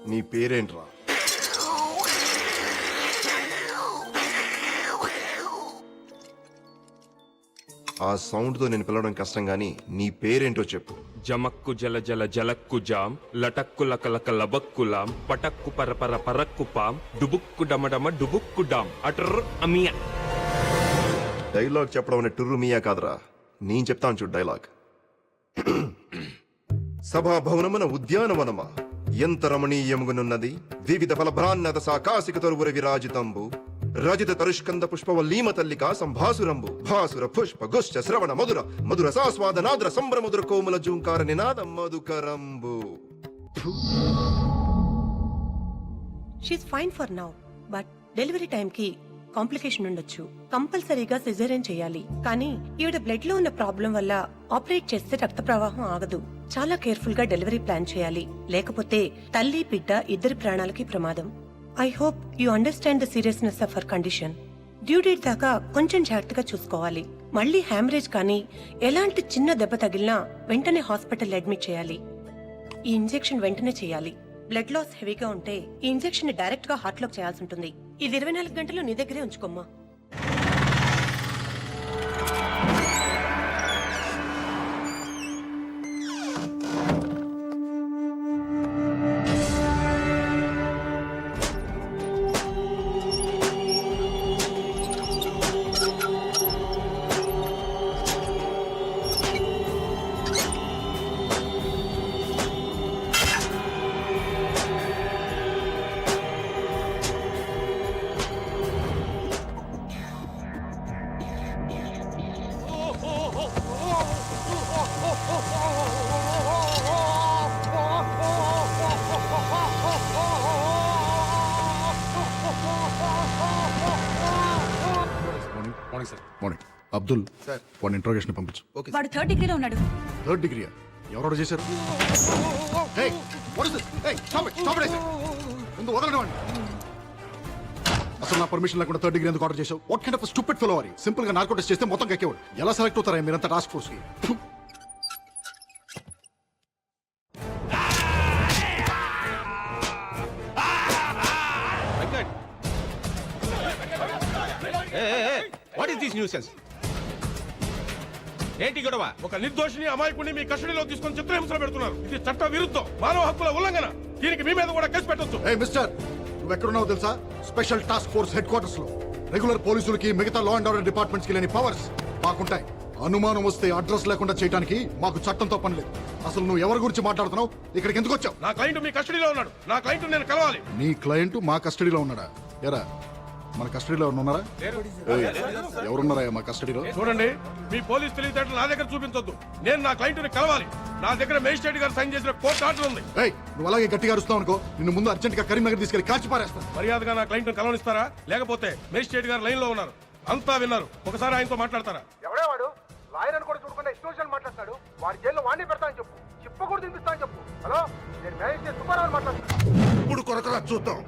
నీ పేరేంట్రా? ఆ సౌండ్ తో నేను పిలవడం కష్టం గానీ నీ పేరేంటో చెప్పు. జమక్కు జల జల జలక్కు జాం లటక్కు లకలక లబక్కులాం పటక్కు పరపర పరక్కు పాం డుబుక్కు డమడమ డుబుక్కు డాం అటర్ అమియా. డైలాగ్ చెప్పడం అనే టుర్రు మీయా కాదురా, నేను చెప్తాను చూడు డైలాగ్. సభా భవనమున ఉద్యానవనమా ఎంత రమణీయముగునున్నది, వివిధ ఫలభ్రాన్నత సాకాశిక తరువుర విరాజితంబు రజిత తరుష్కంద పుష్పవల్లీమ తల్లికా సంభాసురంబు భాసుర పుష్ప గుశ్చ శ్రవణ మధుర మధుర సాస్వాద నాద్ర సంభ్రమధుర కోమల జూంకార నినాద మధుకరంబు. She's fine for now, but delivery time కి కాంప్లికేషన్ ఉండొచ్చు. కంపల్సరీగా సిజేరియన్ చేయాలి. కానీ ఈవిడ బ్లడ్ లో ఉన్న ప్రాబ్లం వల్ల ఆపరేట్ చేస్తే రక్త ప్రవాహం ఆగదు. చాలా కేర్ఫుల్ గా డెలివరీ ప్లాన్ చేయాలి, లేకపోతే తల్లి బిడ్డ ఇద్దరి ప్రాణాలకి ప్రమాదం. I hope you understand the seriousness of her condition. Due date దాకా కొంచెం జాగ్రత్తగా చూసుకోవాలి. మళ్ళీ హ్యామరేజ్ కానీ ఎలాంటి చిన్న దెబ్బ తగిలినా వెంటనే హాస్పిటల్ అడ్మిట్ చేయాలి. ఈ ఇంజెక్షన్ వెంటనే చేయాలి. బ్లడ్ లాస్ హెవీగా ఉంటే ఈ ఇంజెక్షన్ ని డైరెక్ట్ గా హార్ట్ లోకి చేయాల్సి ఉంటుంది. ఇది 24 గంటలు నీ దగ్గరే ఉంచుకోమ్మా. మార్నింగ్. అబ్దుల్ సార్. వాడిని ఇంట్రోగేషన్ పంపించు. వాడు 3rd డిగ్రీలో ఉన్నాడు. 3rd డిగ్రీయా? ఎవరు చేశారు? Hey, what is this? Hey, stop it, I said. ముందు వదలండి వాడిని. అసలు నా పర్మిషన్ లేకుండా 3rd డిగ్రీ ఎందుకు ఆర్డర్ చేశావు? What kind of stupid fellow are you? Simple గా నార్కో టెస్ట్ చేస్తే మొత్తం కక్కేవాడు. ఎలా సెలెక్ట్ అవుతారా మీరంతా టాస్క్ ఫోర్స్ కి? What is this nuisance? ఏంటి గొడవ? ఒక నిర్దోషిని అమాయకుడిని మీ కస్టడీలో తీసుకొని చిత్రహింసలు పెడుతున్నారు. ఇది చట్ట విరుద్ధం, మానవ హక్కుల ఉల్లంఘన. దీనికి మీ మీద కూడా కేసు పెట్టొచ్చు. ఏ మిస్టర్, నువ్వు ఎక్కడున్నావు తెలుసా? Special task force head quarters లో. రెగ్యులర్ పోలీసులకి మిగతా లా అండ్ ఆర్డర్ డిపార్ట్మెంట్స్ కి లేని పవర్స్ మాకుంటాయి. అనుమానం వస్తే అడ్రస్ లేకుండా చేయడానికి మాకు చట్టంతో పని లేదు. అసలు నువ్వు ఎవరి గురించి మాట్లాడుతున్నావు? ఇక్కడికి ఎందుకు వచ్చావు? నా క్లయింట్ మీ కస్టడీలో ఉన్నాడు. నా క్లయింట్ నేను కలవాలి. నీ క్లయింట్ మా కస్టడీలో ఉన్నాడా? ఎరా, మన కస్టడీలో ఉన్నారా? ఎవరున్నారా మా కస్టడీలో? చూడండి, మీ పోలీస్ తెలివితేటలు నా దగ్గర చూపించొద్దు. నేను నా క్లయింట్ ని కలవాలి. నా దగ్గర మేజిస్ట్రేట్ గారు సైన్ చేసిన కోర్టు ఆర్డర్ ఉంది. నువ్వు అలాగే గట్టిగా అరుస్తావు అనుకో, నిన్ను ముందు అర్జెంట్ గా కరీంనగర్ తీసుకెళ్లి కాల్చి పారేస్తాను. మర్యాదగా నా క్లయింట్ ని కలవనిస్తారా? లేకపోతే మేజిస్ట్రేట్ గారు లైన్ లో ఉన్నారు, అంతా విన్నారు. ఒకసారి ఆయనతో మాట్లాడతారా? ఎవడే వాడు? లాయర్ అని కూడా చూడకుండా ఇష్టం మాట్లాడతాడు. వాడి జైల్లో వాడిని పెడతానని చెప్పు. చెప్పకూడదు తినిపిస్తానని చెప్పు. హలో, నేను మేనేజ్ సుబ్బారావు మాట్లాడుతాను. ఇప్పుడు కొరకరా చూద్దాం.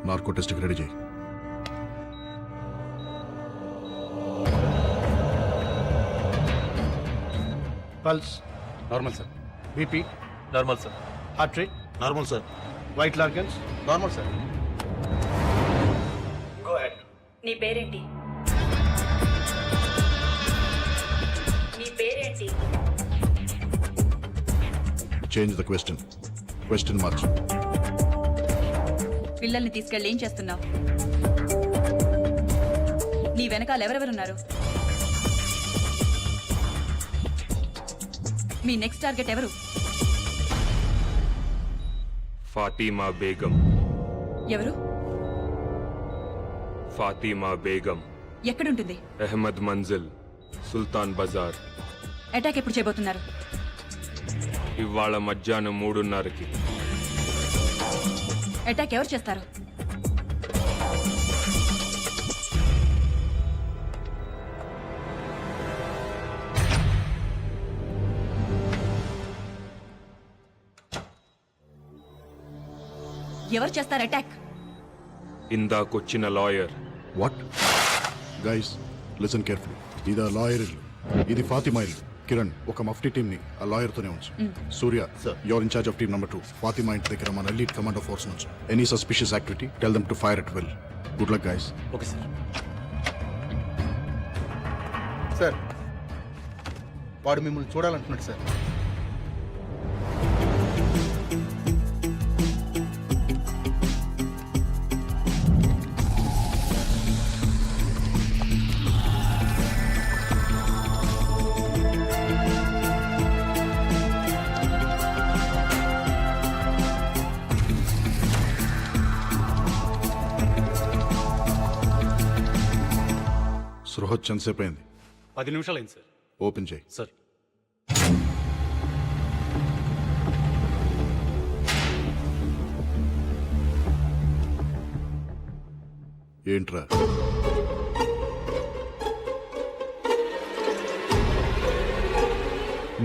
నార్కో టెస్ట్కి రెడీ చేయి. Pulse normal sir. BP normal sir. Heart rate normal sir. White లార్గన్స్ నార్మల్ సార్. నీ పేరేంటి? నీ పేరేంటి? చేంజ్ ద క్వశ్చన్ మార్చు. పిల్లల్ని తీసుకెళ్ళి ఏం చేస్తున్నావు? నీ వెనకాల ఎవరెవరున్నారు? మీ నెక్స్ట్ టార్గెట్ ఎవరు? ఫాతిమా బేగం. ఎవరు? ఫాతిమా బేగం. ఎక్కడుంటుంది? అహ్మద్ మంజిల్, సుల్తాన్ బజార్. అటాక్ ఎప్పుడు చేయబోతున్నారు? ఇవాళ మధ్యాహ్నం 3:30కి. అటాక్ ఎవరు చేస్తారు? ఎవరు చేస్తారు అటాక్? ఇందాకొచ్చిన lawyer. What? Guys listen carefully. ఇది ఆ లాయర్ ఇల్లు, ఇది ఫాతిమా ఇల్లు. కిరణ్, ఒక మఫ్టీ టీమ్ ని ఆ లాయర్ తోనే ఉంచు. Surya, your in charge of team number 2. Fatima ఇంటి దగ్గర మన ఎలీట్ కమాండో ఫోర్స్ నుంచి any suspicious activity tell them to fire at will. Good luck guys. Okay sir. Sir వాడు మిమ్మల్ని చూడాలంటున్నాడు సార్. సృహత్ ఎంతసేపు అయింది? 10 నిమిషాలు అయింది సార్. ఓపెన్ చేయి. సార్. ఏంట్రా?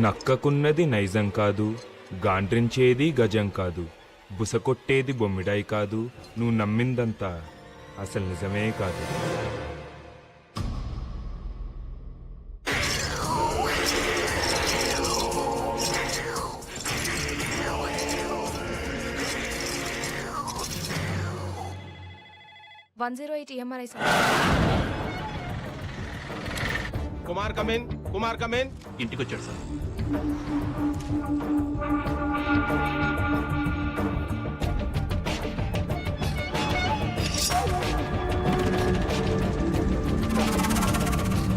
నక్కకున్నది నైజం కాదు, గాండ్రించేది గజం కాదు, బుసకొట్టేది బొమ్మిడాయి కాదు, నువ్వు నమ్మిందంతా అసలు నిజమే కాదు. కుమార్ కమేన్. ఇంటికి వచ్చాడు సార్.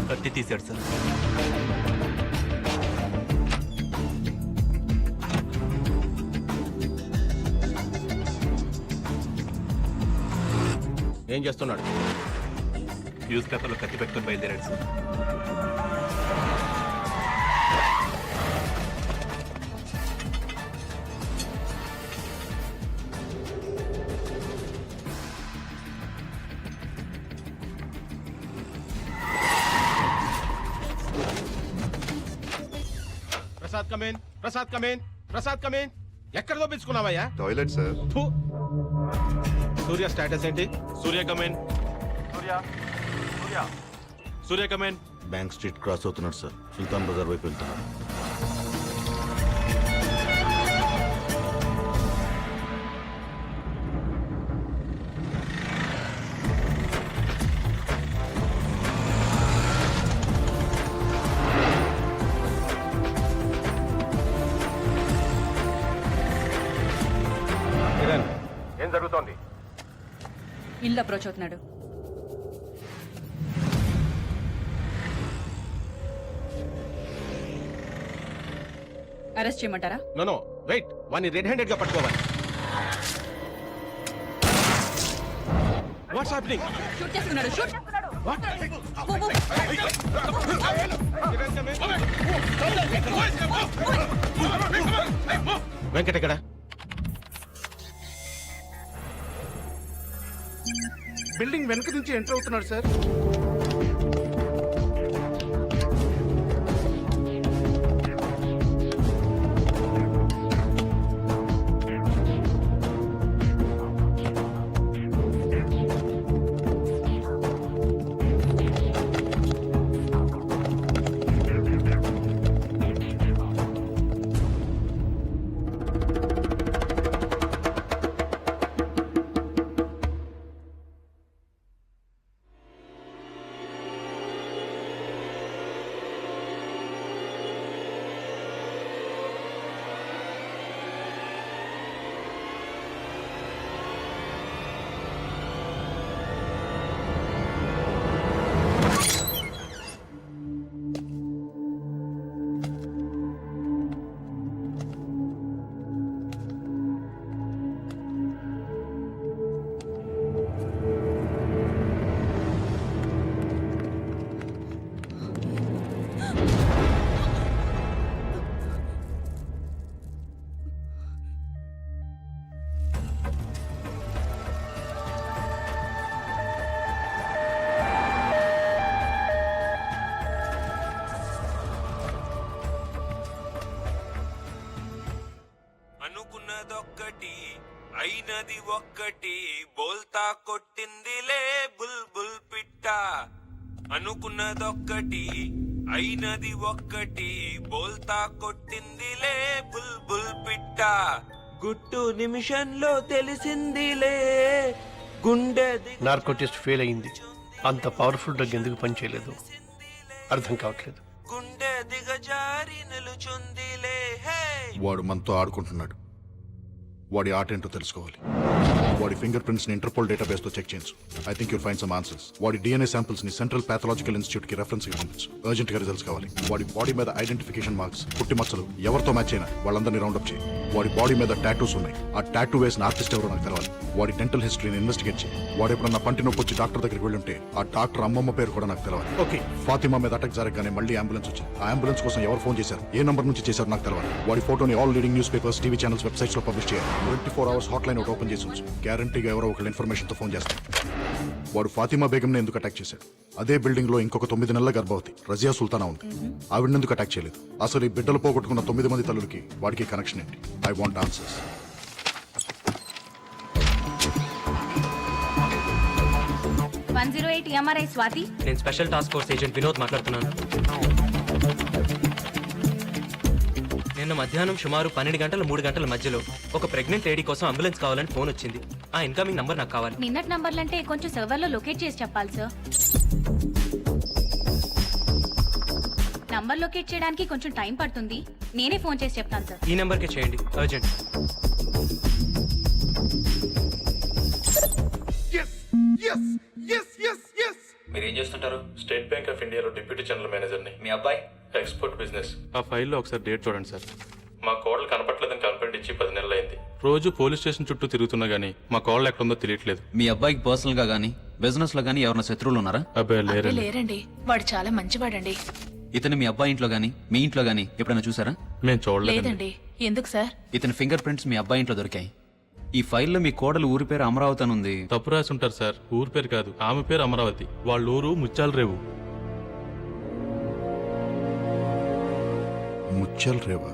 కత్తి తీశాడు సార్. ఏం చేస్తున్నాడు? న్యూస్ పేపర్లో కత్తి పెట్టుకొని బయలుదేరాడు సార్. ప్రసాద్ కమేన్. ఎక్కడ దోపించుకున్నావయ్యా? Toilet sir. సూర్య స్టేటస్ ఏంటి? Surya come in. Surya come in. Bank street cross అవుతున్నాడు సార్. సుల్తాన్ బజార్ వైపు వెళ్తున్నాడు. ఏం జరుగుతోంది? ఇల్లు అప్రోచ్ అవుతున్నాడు. అరెస్ట్ చేయమంటారా? నో వెయిట్, వాడిని రెడ్ హ్యాండెడ్ గా పట్టుకోవాలి. What's happening? షూట్ చేస్తున్నాడు. షూట్. వెంకట్ ఎక్కడ? బిల్డింగ్ వెనక నుంచి ఎంటర్ అవుతున్నాడు సార్. అనుకున్నదొక్కటి అయినది ఒక్కటి బోల్తా కొట్టిందిలే బుల్బుల్ పిట్ట అనుకున్నదొక్కటి అయినది ఒక్కటి బోల్తా కొట్టిందిలే బుల్బుల్ పిట్ట గుట్టు నిమిషంలో తెలిసిందిలే గుండె నార్కోటిస్ట్ ఫెయిల్ అయింది. అంత పవర్ఫుల్ డ్రగ్ ఎందుకు పనిచేయలేదు అర్థం కావట్లేదు. గుండె దిగజారి నిలుచుందిలే హే వాడు మనతో ఆడుకుంటున్నాడు. వాడి ఆట ఏంటో తెలుసుకోవాలి. వాడి ఫింగర్ ప్రింట్స్ ని ఇంటర్పోల్ డేటాబేస్ తో చెక్ చేయించు. I think you'll find some answers. వాడి డిఎన్ఏ శాంపిల్స్ ని సెంట్రల్ పాథలాజికల్ ఇన్స్టిట్యూట్ కి రెఫరెన్స్ కి పంపించు. అర్జెంట్ గా రిజల్ట్స్ కావాలి. వాడి బాడీ మీద ఐడెంటిఫికేషన్ మార్క్స్, పుట్టి మచ్చలు ఎవరితో మ్యాచ్ అయినా వాళ్ళందరినీ రౌండప్ చేయి. వాడి బాడీ మీద టాటూస్ ఉన్నాయి. ఆ టాటూ వేసిన ఆర్టిస్ట్ ఎవరో నాకు తెలవాలి. వాడి డెంటల్ హిస్టరీని ఇన్వెస్టిగేట్ చేయి. వాడు ఎప్పుడన్నా పంటి నొప్పి వచ్చి డాక్టర్ దగ్గరికి వెళ్ళి ఉంటే ఆ డాక్టర్ అమ్మమ్మ పేరు కూడా నాకు తెలవాలి. ఓకే, ఫాతిమా మీద అటాక్ జరగగానే మళ్ళీ అంబులెన్స్ వచ్చింది. ఆ అంబులెన్స్ కోసం ఎవరు ఫోన్ చేశారు, ఏ నంబర్ నుంచి చేశారు నాకు తెలవాలి. వాడి ఫోటోని all leading news papers, TV channels, websites లో పబ్లిష్ చేయాలి. 24 hours హాట్ లైన్ ఒకటి ఓపెన్ చేసి ఉంచు. గ్యారంటీగా ఎవరో ఒకళ్ళు ఇన్ఫర్మేషన్ తో ఫోన్ చేస్తారు. వాడు ఫాతిమా బేగంని ఎందుకు అటాక్ చేశాడు? అదే బిల్డింగ్ లో ఇంకొక 9 నెలల గర్భవతి రజియా సుల్తానా ఉంది. ఆవిడని ఎందుకు అటాక్ చేయలేదు? అసలు ఈ బిడ్డలు పోగొట్టుకున్న 9 మంది తల్లులకి వాడికి కనెక్షన్ ఏంటి? I want answers. 108 MRI Swathi. నేను special task force agent Vinod మాట్లాడుతున్నాను. నిన్న మధ్యాహ్నం సుమారు 12 గంటల 3 గంటల మధ్యలో ఒక ప్రెగ్నెంట్ లేడీ కోసం అంబులెన్స్ కావాలని ఫోన్ వచ్చింది. ఆ ఇన్కమింగ్ నంబర్ నాకు కావాలి. నిన్నటి నంబర్లంటే కొంచెం సర్వర్లో లొకేట్ చేసి చెప్పాలి సార్. నంబర్ లొకేట్ చేయడానికి కొంచెం టైం పడుతుంది. నేనే ఫోన్ చేసి చెప్తాను సార్. ఈ నెంబర్కే చేయండి, అర్జెంట్. మీరు ఏం చేస్తుంటారు? స్టేట్ బ్యాంక్ ఆఫ్ ఇండియాలో డిప్యూటీ జనరల్ మేనేజర్ని. మీ అబ్బాయి ఎక్స్పోర్ట్ బిజినెస్. ఆ ఫైల్లో ఒకసారి డేట్ చూడండి సార్. మా కోడలు కనపట్లేదని కంప్లైంట్ ఇచ్చి 10 నెలలు అయింది. రోజు పోలీస్ స్టేషన్ చుట్టూ తిరుగుతున్నా గానీ మా కోడలు ఎక్కడుందో తెలియట్లేదు. మీ అబ్బాయికి పర్సనల్ గా గానీ బిజినెస్ లో గానీ ఎవరైనా శత్రువులు ఉన్నారా? అబ్బాయి లేరండి. లేరండి, వాడు చాలా మంచివాడండి. ఇతను మీ అబ్బాయి ఇంట్లో గానీ మీ ఇంట్లో గానీ ఎప్పుడైనా చూసారా? మేము చూడలేదు. లేదండి. ఎందుకు సార్? ఇతని ఫింగర్ ప్రింట్స్ మీ అబ్బాయి ఇంట్లో దొరికాయి. ఈ ఫైల్లో మీ కోడలు ఊరి పేరు అమరావతి అని ఉంది. తప్పు రాసి ఉంటారు సార్. ఊరి పేరు కాదు, ఆమె పేరు అమరావతి. వాళ్ళ ఊరు ముత్యాల రేవు. ముత్యాల రేవా?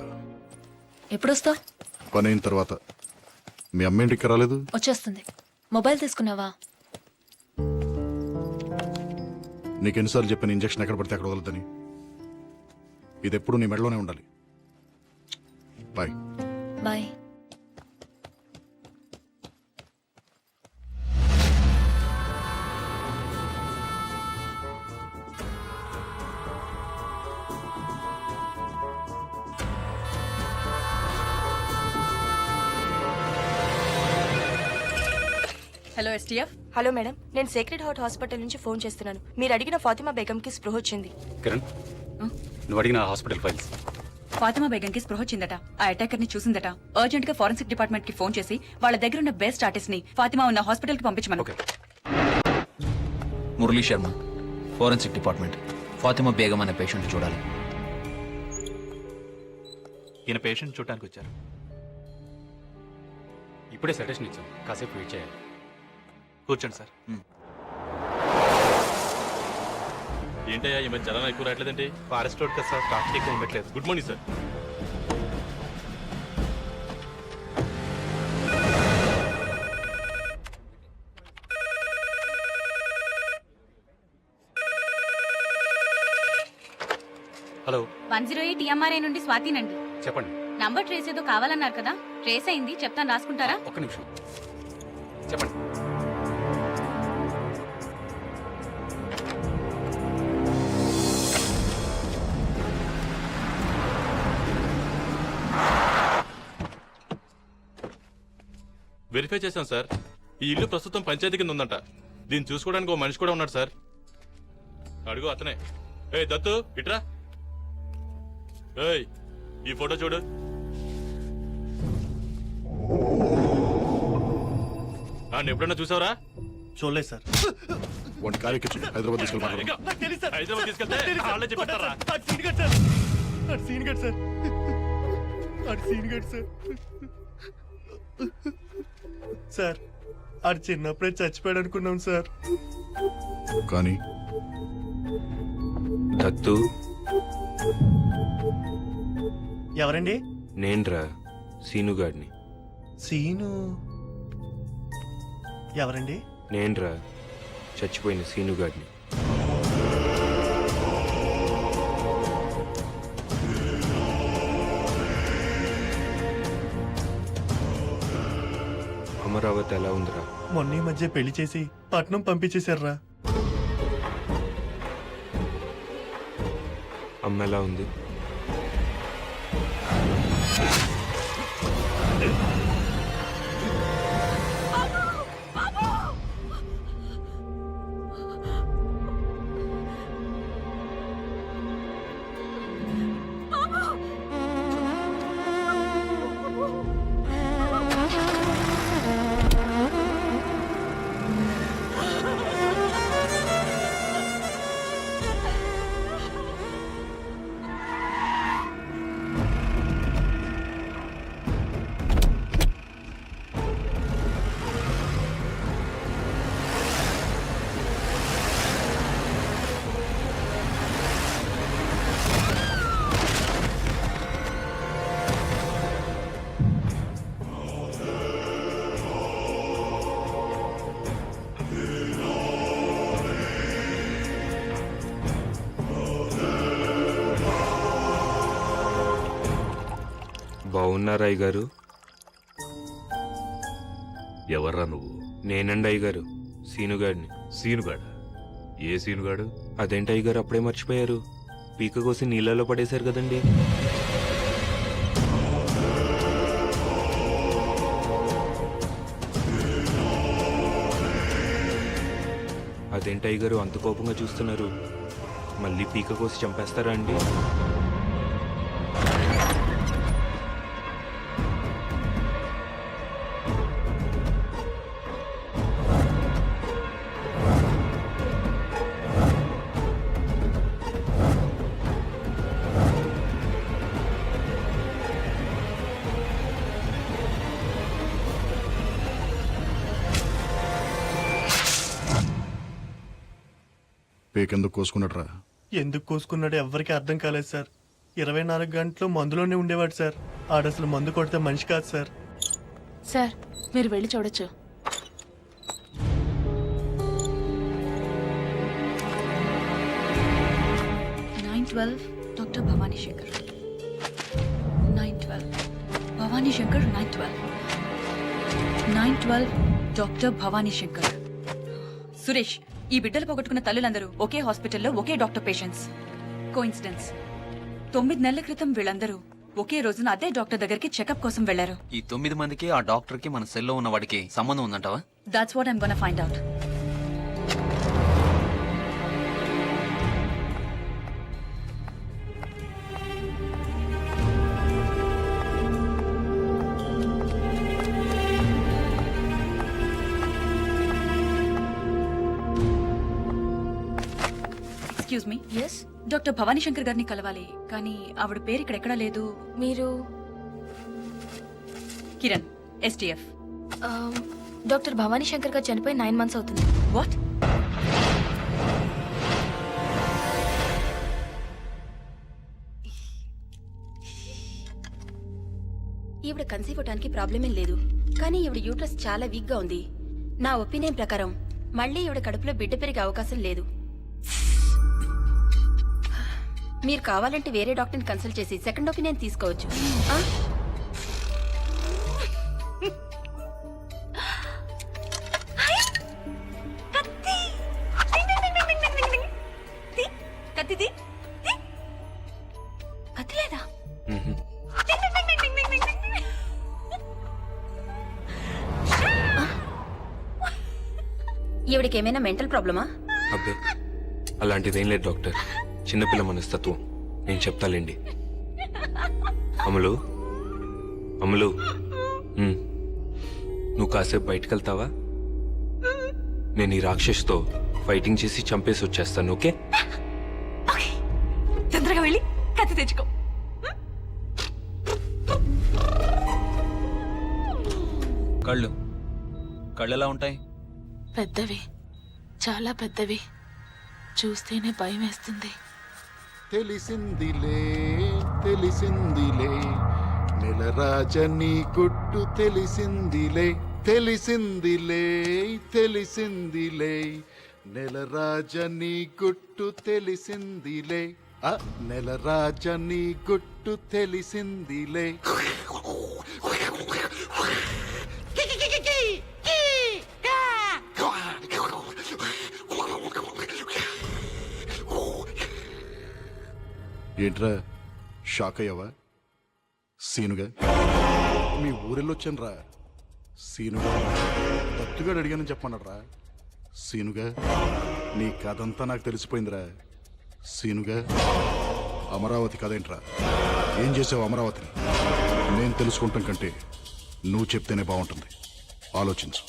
ఎప్పుడొస్తావు? పని అయిన తర్వాత. మీ అమ్మ ఇంటికి రాలేదు? వచ్చేస్తుంది. మొబైల్ తీసుకున్నావా? నీకెన్నిసార్లు చెప్పిన ఇంజక్షన్ ఎక్కడ పడితే అక్కడ వదలదని. ఇది ఎప్పుడు నీ మెడలోనే ఉండాలి. Bye. Bye. Hello STF. Hello madam, నేను సేక్రెడ్ హార్ట్ హాస్పిటల్ నుంచి ఫోన్ చేస్తున్నాను. మీరు అడిగిన ఫాతిమా బేగంకి స్పృహ వచ్చింది. కిరణ్, నువ్వు అడిగిన హాస్పిటల్ ఫైల్స్. ఫాతిమా బేగంకి స్పృహ వచ్చిందట. ఆ అటాకర్ ని చూసిందట. అర్జెంట్ గా ఫోరెన్సిక్ డిపార్ట్మెంట్ కి ఫోన్ చేసి వాళ్ళ దగ్గర ఉన్న బెస్ట్ ఆర్టిస్ట్ ని ఫాతిమా ఉన్న హాస్పిటల్ కి పంపించమను. Murali Sharma, forensic department. ఫాతిమా బేగం అనే పేషెంట్ చూడాలి. ఈయన పేషెంట్ చూడటానికి వచ్చారు. ఇప్పుడే సజెషన్ ఇచ్చాం, కాసేపు వెయిట్ చేయాలి. కూర్చోండి సార్. ఏంటయ్యా ఈ మధ్య జనం ఎక్కువ రావట్లేదండి? ఫారెస్ట్ రోడ్ కదా సార్, ట్రాఫిక్ ఎక్కువ ఉండట్లేదు. Good morning sir. Hello, 108 MRI నుండి స్వాతినండి. చెప్పండి. నంబర్ ట్రేస్ ఏదో కావాలన్నారు కదా, ట్రేస్ అయింది, చెప్తాను రాసుకుంటారా? ఒక్క నిమిషం చెప్పండి. వెరిఫై చేశాం సార్. ఈ ఇల్లు ప్రస్తుతం పంచాయతీ కింద ఉందంట. దీన్ని చూసుకోవడానికి ఓ మనిషి కూడా ఉన్నాడు సార్. అడుగు అతనే. ఏ దత్తు ఇట్రా. ఏయ్ ఈ ఫోటో చూడు. నన్ను ఎప్పుడన్నా చూసావరా? చూడలేదు సార్. వాడి కార్యక్రమం హైదరాబాద్ తీసుకెళ్ళి హైదరాబాద్ తీసుకెళ్తే వాళ్ళే చెప్పారా? సార్ ఆడు చిన్నప్పుడే చచ్చిపోయాడు అనుకున్నాం సార్. కానీ దత్తు ఎవరండి? నేన్రా సీనుగాడిని. సీను ఎవరండి? నేనురా చచ్చిపోయిన సీనుగాడిని. అమరావతి ఎలా ఉందిరా? మొన్న ఈ మధ్య పెళ్లి చేసి పట్నం పంపించేశారా. అమ్మ ఎలా ఉంది? బాగున్నారా అయ్యగారు? ఎవర్రా నువ్వు? నేనండి అయ్యగారు, సీనుగాడిని. సీనుగాడు? ఏ సీనుగాడు? అదేంటి అయ్యగారు అప్పుడే మర్చిపోయారు? పీక కోసి నీళ్ళలో పడేశారు కదండి. అదేంటి అయ్యగారు అంత కోపంగా చూస్తున్నారు? మళ్ళీ పీక కోసి చంపేస్తారా అండి? పేకెందుకు కోసుకున్నట్రా? ఎందుకు కోసుకున్నాడో ఎవ్వరికి అర్థం కాలేదు సార్. 24 గంటలు మందులోనే ఉండేవాడు సార్. ఆడసలు మందు కొడితే మనిషి కాదు సార్. సార్ మీరు వెళ్ళి చూడొచ్చు. Doctor Bhavani Shankar 912 Bhavani Shankar 912 doctor Bhavani Shankar. సురేష్, ఈ బిడ్డలు పోగొట్టుకున్న తల్లులందరూ ఒకే హాస్పిటల్లో ఒకే డాక్టర్ పేషెంట్స్. కోఇన్సిడెన్స్. 9 నెలల క్రితం వీళ్ళందరూ ఒకే రోజున అదే డాక్టర్ దగ్గరికి చెకప్ కోసం వెళ్లారు. ఈ 9 మందికి ఆ డాక్టర్ కి మన సెల్లో ఉన్న వాడికి సంబంధం ఉందంటావా? That's what I'm gonna find out. Excuse me. Yes. Doctor Bhavani Shankar గారిని కలవాలి, కానీ ఆవిడ పేరు ఇక్కడ ఎక్కడా లేదు. మీరు కిరణ్, STF. డాక్టర్ భవానీ శంకర్ గారు చనిపోయి 9 months అవుతుంది. వాట్? ఈవిడ కన్సీవ్ అవడానికి ప్రాబ్లం ఏం లేదు, కానీ ఈవిడ యూట్రస్ చాలా వీక్ గా ఉంది. నా ఒపీనియన్ ప్రకారం మళ్ళీ ఈవిడ కడుపులో బిడ్డ పెరిగే అవకాశం లేదు. మీరు కావాలంటే వేరే డాక్టర్ని కన్సల్ట్ చేసి సెకండ్ ఒపీనియన్ తీసుకోవచ్చు. కత్తిలేదా? ఈవిడకి ఏమైనా మెంటల్ ప్రాబ్లమా? అబ్బే అలాంటిదేం లేదు డాక్టర్, చిన్నపిల్ల మనస్తత్వం. నేను చెప్తాలేండి. అమలు, అమలు, నువ్వు కాసేపు బయటకు వెళ్తావా? నేను ఈ రాక్షసుతో ఫైటింగ్ చేసి చంపేసి వచ్చేస్తాను. ఓకే? తొందరగా వెళ్ళి కత్తి తెచ్చుకో. కళ్ళు కళ్ళు ఎలా ఉంటాయి? పెద్దవి, చాలా పెద్దవి. చూస్తేనే భయం వేస్తుంది. తెలిసిందిలే తెలిసిందిలే నెలరాజని గుట్టు తెలిసిందిలే తెలిసిందిలే తెలిసిందిలే నెలరాజని గుట్టు తెలిసిందిలే నెలరాజని గుట్టు తెలిసిందిలే. ఏంట్రా షాక్ అయ్యావా? సీనుగా మీ ఊరెళ్ళొచ్చానురా. సీనుగా దత్తుగాడు అడిగానని చెప్పమన్నాడ్రా. సీనుగా నీ కథంతా నాకు తెలిసిపోయిందిరా. సీనుగా అమరావతి కథేంట్రా? ఏం చేసావు అమరావతిని? నేను తెలుసుకుంటాం కంటే నువ్వు చెప్తేనే బాగుంటుంది. ఆలోచించు.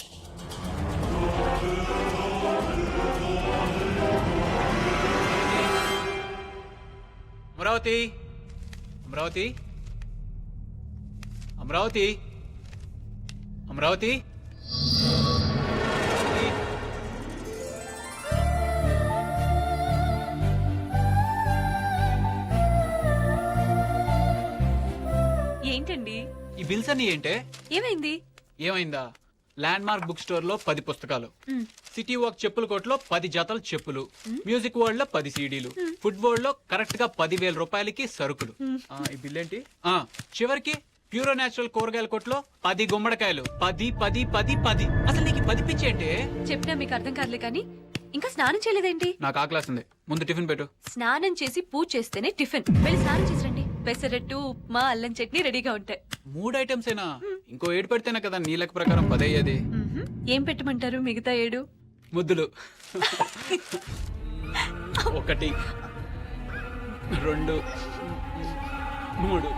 అమరావతి అమరావతి అమరావతి అమరావతి ఏంటండి ఈ బిల్స్ అన్ని ఏంటే? ఏమైంది? ఏమైందా? ల్యాండ్ మార్క్ బుక్ స్టోర్ లో 10 పుస్తకాలు, సిటీ వాక్ చెప్పుల కోట్లో 10 జతలు చెప్పులు, మ్యూజిక్ వరల్డ్ లో 10 సీడీలు, ఫుడ్ వరల్డ్ లో కరెక్ట్ గా 10,000 రూపాయలకి సరుకులు. ఈ బిల్ ఏంటి? చివరికి ప్యూరో నేచురల్ కూరగాయల కొట్లో 10 గుమ్మడికాయలు. 10 10 10 10. అసలు నీకు 10 పిచ్చి అంటే? చెప్పినా మీకు అర్థం కాదులే కానీ ఇంకా స్నానం చేయలేదేంటి? నాకు ఆకలేస్తుంది, ముందు టిఫిన్ పెట్టు. స్నానం చేసి పూజ చేస్తేనే టిఫిన్. వెళ్ళి స్నానం చేసి రండి. పెసరట్టు, ఉప్మా, అల్లం చట్నీ రెడీగా ఉంటాయి. 3 ఐటమ్స్ ఏనా? ఇంకో 7 పెడితేనే కదా నీ లెక్క ప్రకారం 10 అయ్యేది. ఏం పెట్టమంటారు మిగతా 7? ముద్దులు. 1 2 3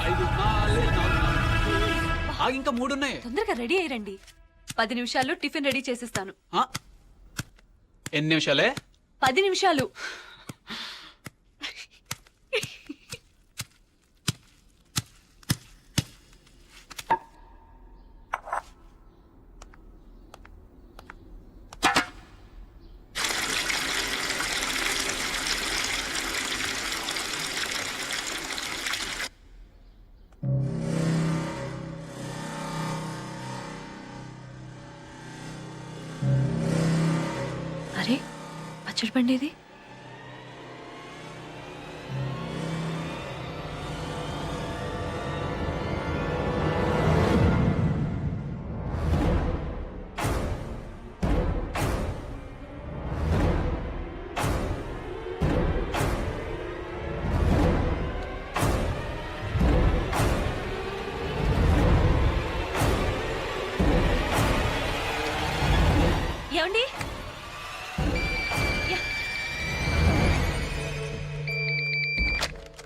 5 6 ఇంకా 3 ఉన్నాయి. తొందరగా రెడీ అయ్యండి. 10 నిమిషాల్లో టిఫిన్ రెడీ చేసేస్తాను. ఎన్ని నిమిషాలే? 10 నిమిషాలు. అరే పచ్చడి పండేది. ఏమండి?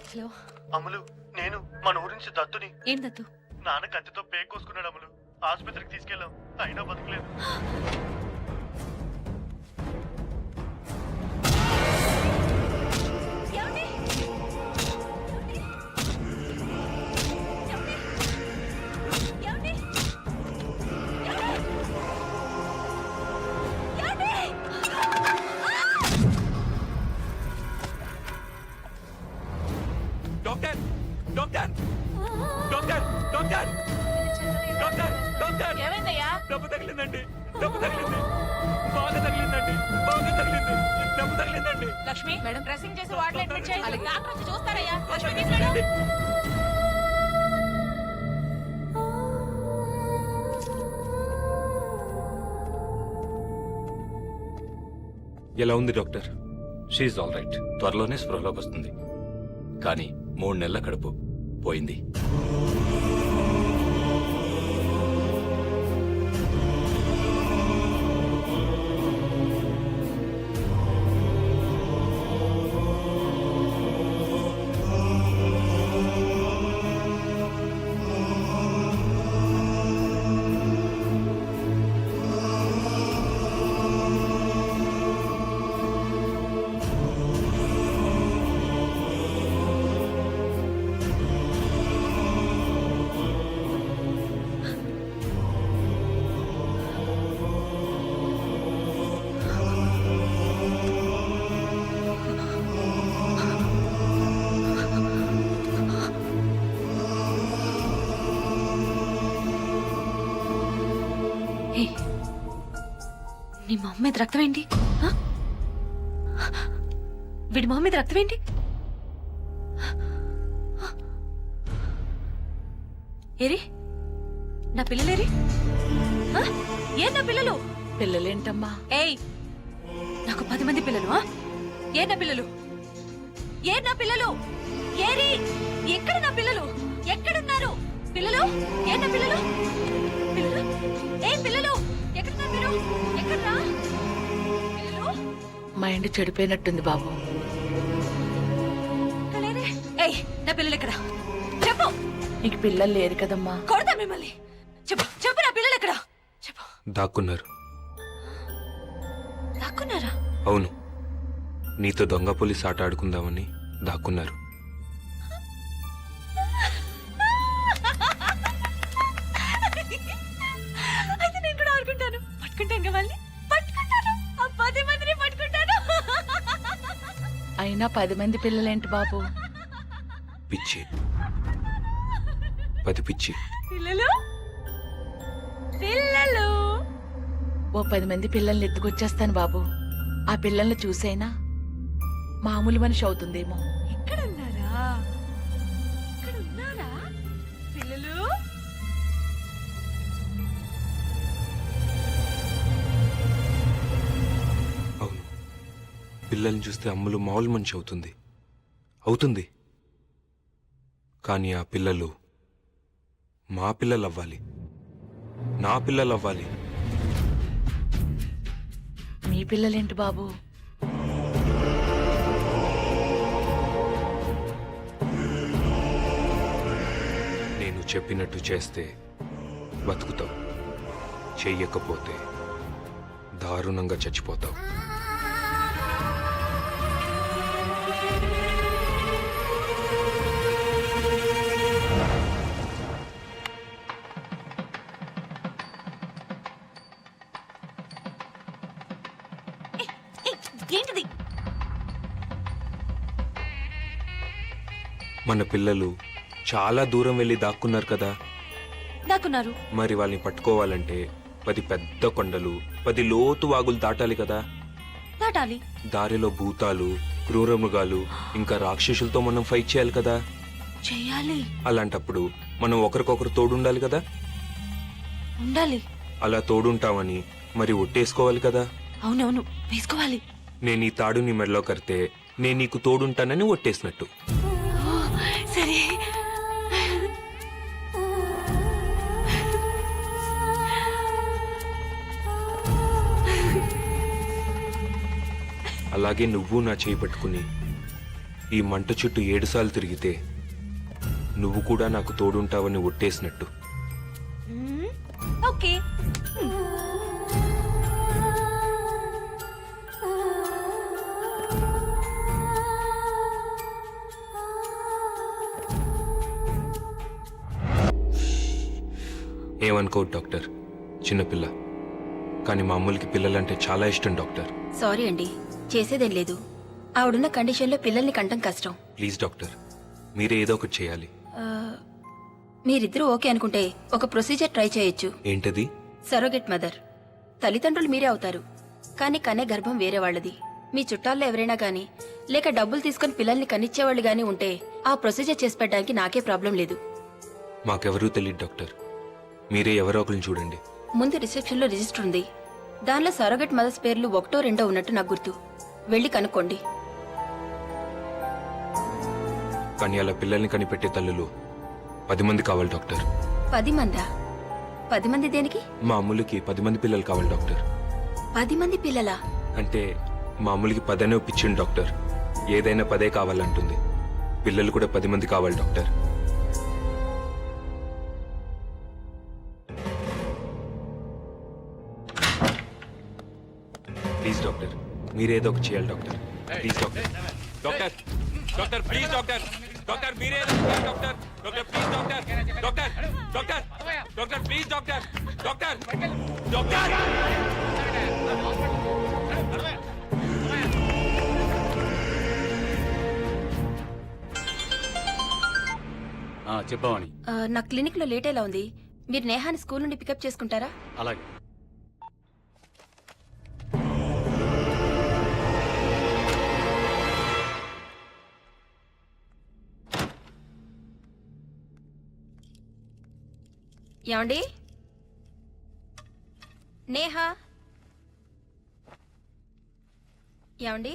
హలో అమలు, నేను మన ఊరి నుంచి దత్తుని. ఏం దత్తు? నాన్న కత్తితో పేక్ కోసుకున్నాడు అమలు. ఆసుపత్రికి తీసుకెళ్ళాం, అయినా బతకలేదు. Doctor doctor doctor doctor doctor doctor ఏమైందయ్యా? డబ్బు తగిలిందండి. డబ్బు తగిలింది. బాగా తగిలిందండి. బాగా తగిలింది. డబ్బు తగిలిందండి. లక్ష్మి మేడం డ్రెస్సింగ్ చేసి వార్డులో అడ్మిట్ చేయాలి. డాక్టర్ వచ్చి చూస్తారయ్యా. లక్ష్మి తీసుకెళ్ళు. ఎలా ఉంది డాక్టర్? She all right. త్వరలోనే స్పృహలోకి వస్తుంది. కానీ 3 నెలల కడుపు పోయింది. ఏ, నీ మొహం మీద రక్తం ఏంటి? ఆ? వీడి మొహం మీద రక్తం ఏంటి? ఏరి నా పిల్లలేరి? ఆ? ఏ నా పిల్లలు? పిల్లలేంటమ్మా? ఏయ్, నాకు 10 మంది పిల్లలు. ఏ నా పిల్లలు? ఏ నా పిల్లలు? ఏరి, ఎక్కడ నా పిల్లలు? ఎక్కడున్నారు పిల్లలు? ఏ నా పిల్లలు? పిల్లలు? ఏ పిల్లలు? ఎక్కడున్నారు మీరు? ఎక్కడ్రా పిల్లలు? మైండ్ చెడిపోయినట్టుంది బాబు. లేరే. ఏయ్, నా పిల్లలు ఎక్కడ? చెప్పు. నీకు పిల్లలు లేరు కదమ్మా. కొడతా మిమ్మల్ని. చెప్పు చెప్పు, నా పిల్లలు ఎక్కడ? చెప్పు. దాక్కున్నారు. దాక్కున్నారా? అవును, నీతో దొంగ పోలీస్ ఆట ఆడుకుందామని దాక్కున్నారు. అయితే నేను కూడా ఆడుకుంటాను. పట్టుకుంటాను వాళ్ళని, పట్టుకుంటాను. ఆ 10 మందిని పట్టుకుంటాను. అయినా 10 మంది పిల్లలేంటి బాబు? పిచ్చి, 10 పిచ్చి. పిల్లలు పిల్లలు ఓ 10 మంది పిల్లల్ని ఎత్తుకొచ్చేస్తాను బాబు. ఆ పిల్లల్ని చూసైనా మామూలు మనిషి అవుతుందేమో. ఇక్కడ ఉన్నారా? ఇక్కడ ఉన్నారా పిల్లలు? అవును, పిల్లల్ని చూస్తే అమ్ములు మామూలు మనిషి అవుతుంది. కానీ ఆ పిల్లలు మా పిల్లలు అవ్వాలి, నా పిల్లలు అవ్వాలి. మీ పిల్లలేంటి బాబు? నేను చెప్పినట్టు చేస్తే బతుకుతావు, చెయ్యకపోతే దారుణంగా చచ్చిపోతావు. ఏంటిది? మన పిల్లలు చాలా దూరం వెళ్ళి దాక్కున్నారు కదా. దాక్కున్నారు. మరి వాళ్ళని పట్టుకోవాలంటే 10 పెద్ద కొండలు, 10 లోతు వాగులు దాటాలి కదా. దాటాలి. దారిలో భూతాలు, క్రూర మృగాలు, ఇంకా రాక్షసులతో మనం ఫైట్ చేయాలి కదా. చెయ్యాలి. అలాంటప్పుడు మనం ఒకరికొకరు తోడుండాలి కదా. ఉండాలి. అలా తోడుంటామని మరి ఒట్టేసుకోవాలి కదా. అవునవును, వేసుకోవాలి. నేను ఈ తాడు నీ మెడలో కడితే నేను నీకు తోడుంటానని ఒట్టేసినట్టు. సరే. అలాగే నువ్వు నా చేయి పట్టుకుని ఈ మంట చుట్టూ 7 సార్లు తిరిగితే నువ్వు కూడా నాకు తోడుంటావని ఒట్టేసినట్టు. ఓకే. ఏమనుకోవద్దు డాక్టర్, చిన్నపిల్ల. కానీ మా అమ్ములకి పిల్లలంటే చాలా ఇష్టం డాక్టర్. సారీ అండి, చేసేదేం లేదు. ఆవిడున్న కండిషన్లో పిల్లల్ని కంటం కష్టం. ప్లీజ్ డాక్టర్, మీరే ఏదో ఒకటి చేయాలి. మీరిద్దరూ ఓకే అనుకుంటే ఒక ప్రొసీజర్ ట్రై చేయొచ్చు. ఏంటది? సరోగెట్ మదర్. తల్లిదండ్రులు మీరే అవుతారు, కానీ కనే గర్భం వేరే వాళ్ళది. మీ చుట్టాల్లో ఎవరైనా గానీ లేక డబ్బులు తీసుకుని పిల్లల్ని కనిచ్చేవాళ్ళు గానీ ఉంటే ఆ ప్రొసీజర్ చేసి పెట్టడానికి నాకే ప్రాబ్లం లేదు. మాకెవరూ తెలియదు డాక్టర్, మీరే ఎవరో ఒకరిని చూడండి. ముందు రిసెప్షన్లో రిజిస్టర్ ఉంది. దానిలో సరోగెట్ మదర్స్ పేర్లు 1, 2 ఉన్నట్టు నాకు గుర్తు. వెళ్ళి కనుక్కోండి. కానీ అలా పిల్లల్ని కనిపెట్టే తల్లులు 10 మంది కావాలి డాక్టర్. 10 మందా? 10 మంది దేనికి? మా అమ్ములకి 10 మంది పిల్లలు కావాలి డాక్టర్. 10 మంది పిల్లలా? అంటే మా అమ్ములకి 10 అనే ఒప్పించండి డాక్టర్. ఏదైనా 10 కావాలంటుంది. పిల్లలు కూడా 10 మంది కావాలి డాక్టర్. ప్లీజ్ డాక్టర్, మీరేదో ఒకటి చేయాలి doctor. Please doctor. Doctor, doctor please doctor. Doctor మీరేదో చేయాలి doctor. Doctor please doctor. Doctor, doctor, doctor please doctor. Doctor, doctor. చెప్పావని. నా క్లినిక్ లో లేట్ ఎలా ఉంది. మీరు నేహాని స్కూల్ నుండి పికప్ చేసుకుంటారా? అలాగే. ఏమండి నేహా ఏమండి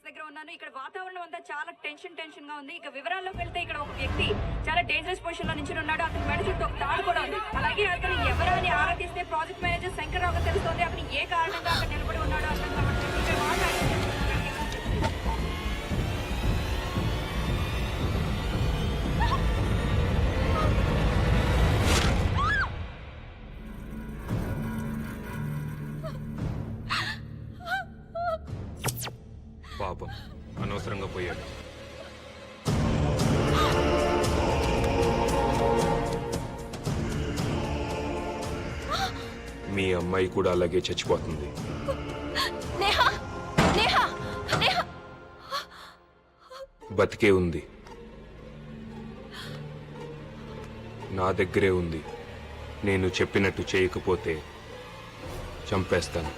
దగ్గర ఉన్నాను. ఇక్కడ వాతావరణం అంతా చాలా టెన్షన్ గా ఉంది. ఇక వివరాల్లోకి వెళ్తే ఇక్కడ ఒక వ్యక్తి చాలా డేంజరస్ పొజిషన్ లో నుంచి ఉన్నాడు. అతని మెడ చుట్టూ ఒక తాడు కూడా ఉంది. అలాగే అతను ఎవరని ఆరాధిస్తే ప్రాజెక్ట్ మేనేజర్ శంకర్రావుగా తెలుస్తోంది. అతను ఏ కారణంగా అక్కడ నిలబడి ఉన్నాడో అర్థం కావట్లేదు. ఇక్కడ మాట్లాడండి. పాపం అనవసరంగా పోయాడు. మీ అమ్మాయి కూడా అలాగే చచ్చిపోతుంది. నేహా నేహా నేహా బతికే ఉంది, నా దగ్గరే ఉంది. నేను చెప్పినట్టు చేయకపోతే చంపేస్తాను.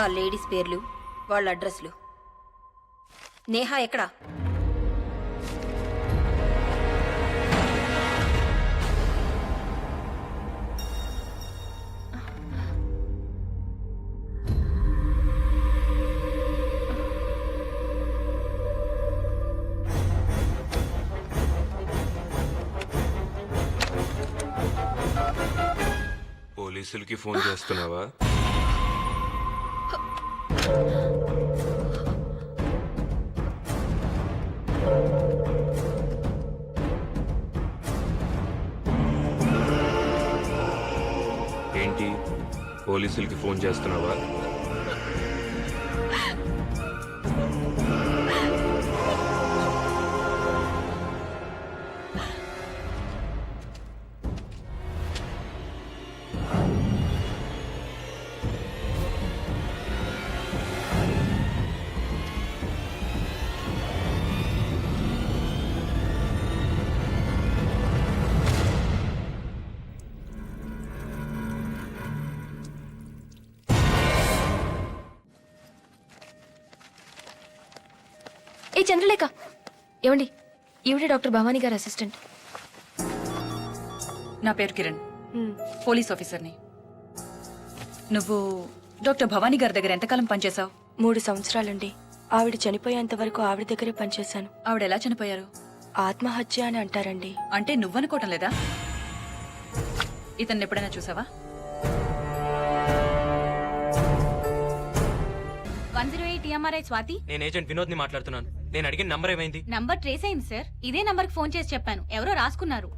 ఆ లేడీస్ పేర్లు, వాళ్ళ అడ్రస్లు. నేహా ఎక్కడా? పోలీసులకి ఫోన్ చేస్తున్నావా? ఏంటి, పోలీసులకి ఫోన్ చేస్తున్నావా? ఏ చంద్రలేఖ, ఏమండి, ఈవిడే డాక్టర్ భవానీ గారి అసిస్టెంట్. నా పేరు కిరణ్, పోలీస్ ఆఫీసర్ని. నువ్వు డాక్టర్ భవానీ గారి దగ్గర ఎంతకాలం పనిచేశావు? 3 సంవత్సరాలండి. ఆవిడ చనిపోయేంత వరకు ఆవిడ దగ్గరే పనిచేశాను. ఆవిడ ఎలా చనిపోయారు? ఆత్మహత్య అని అంటారండి. అంటే నువ్వనుకోవటం లేదా? ఇతన్ని ఎప్పుడైనా చూసావా? 108 TMRI స్వాతి. నేను ఏజెంట్ వినోద్ ని మాట్లాడుతున్నాను. నేను అడిగిన నంబర్ ఏమైంది? నంబర్ ట్రేస్ అయింది సార్. ఇదే నంబర్ కి ఫోన్ చేసి చెప్పాను, ఎవరో రాసుకున్నారు.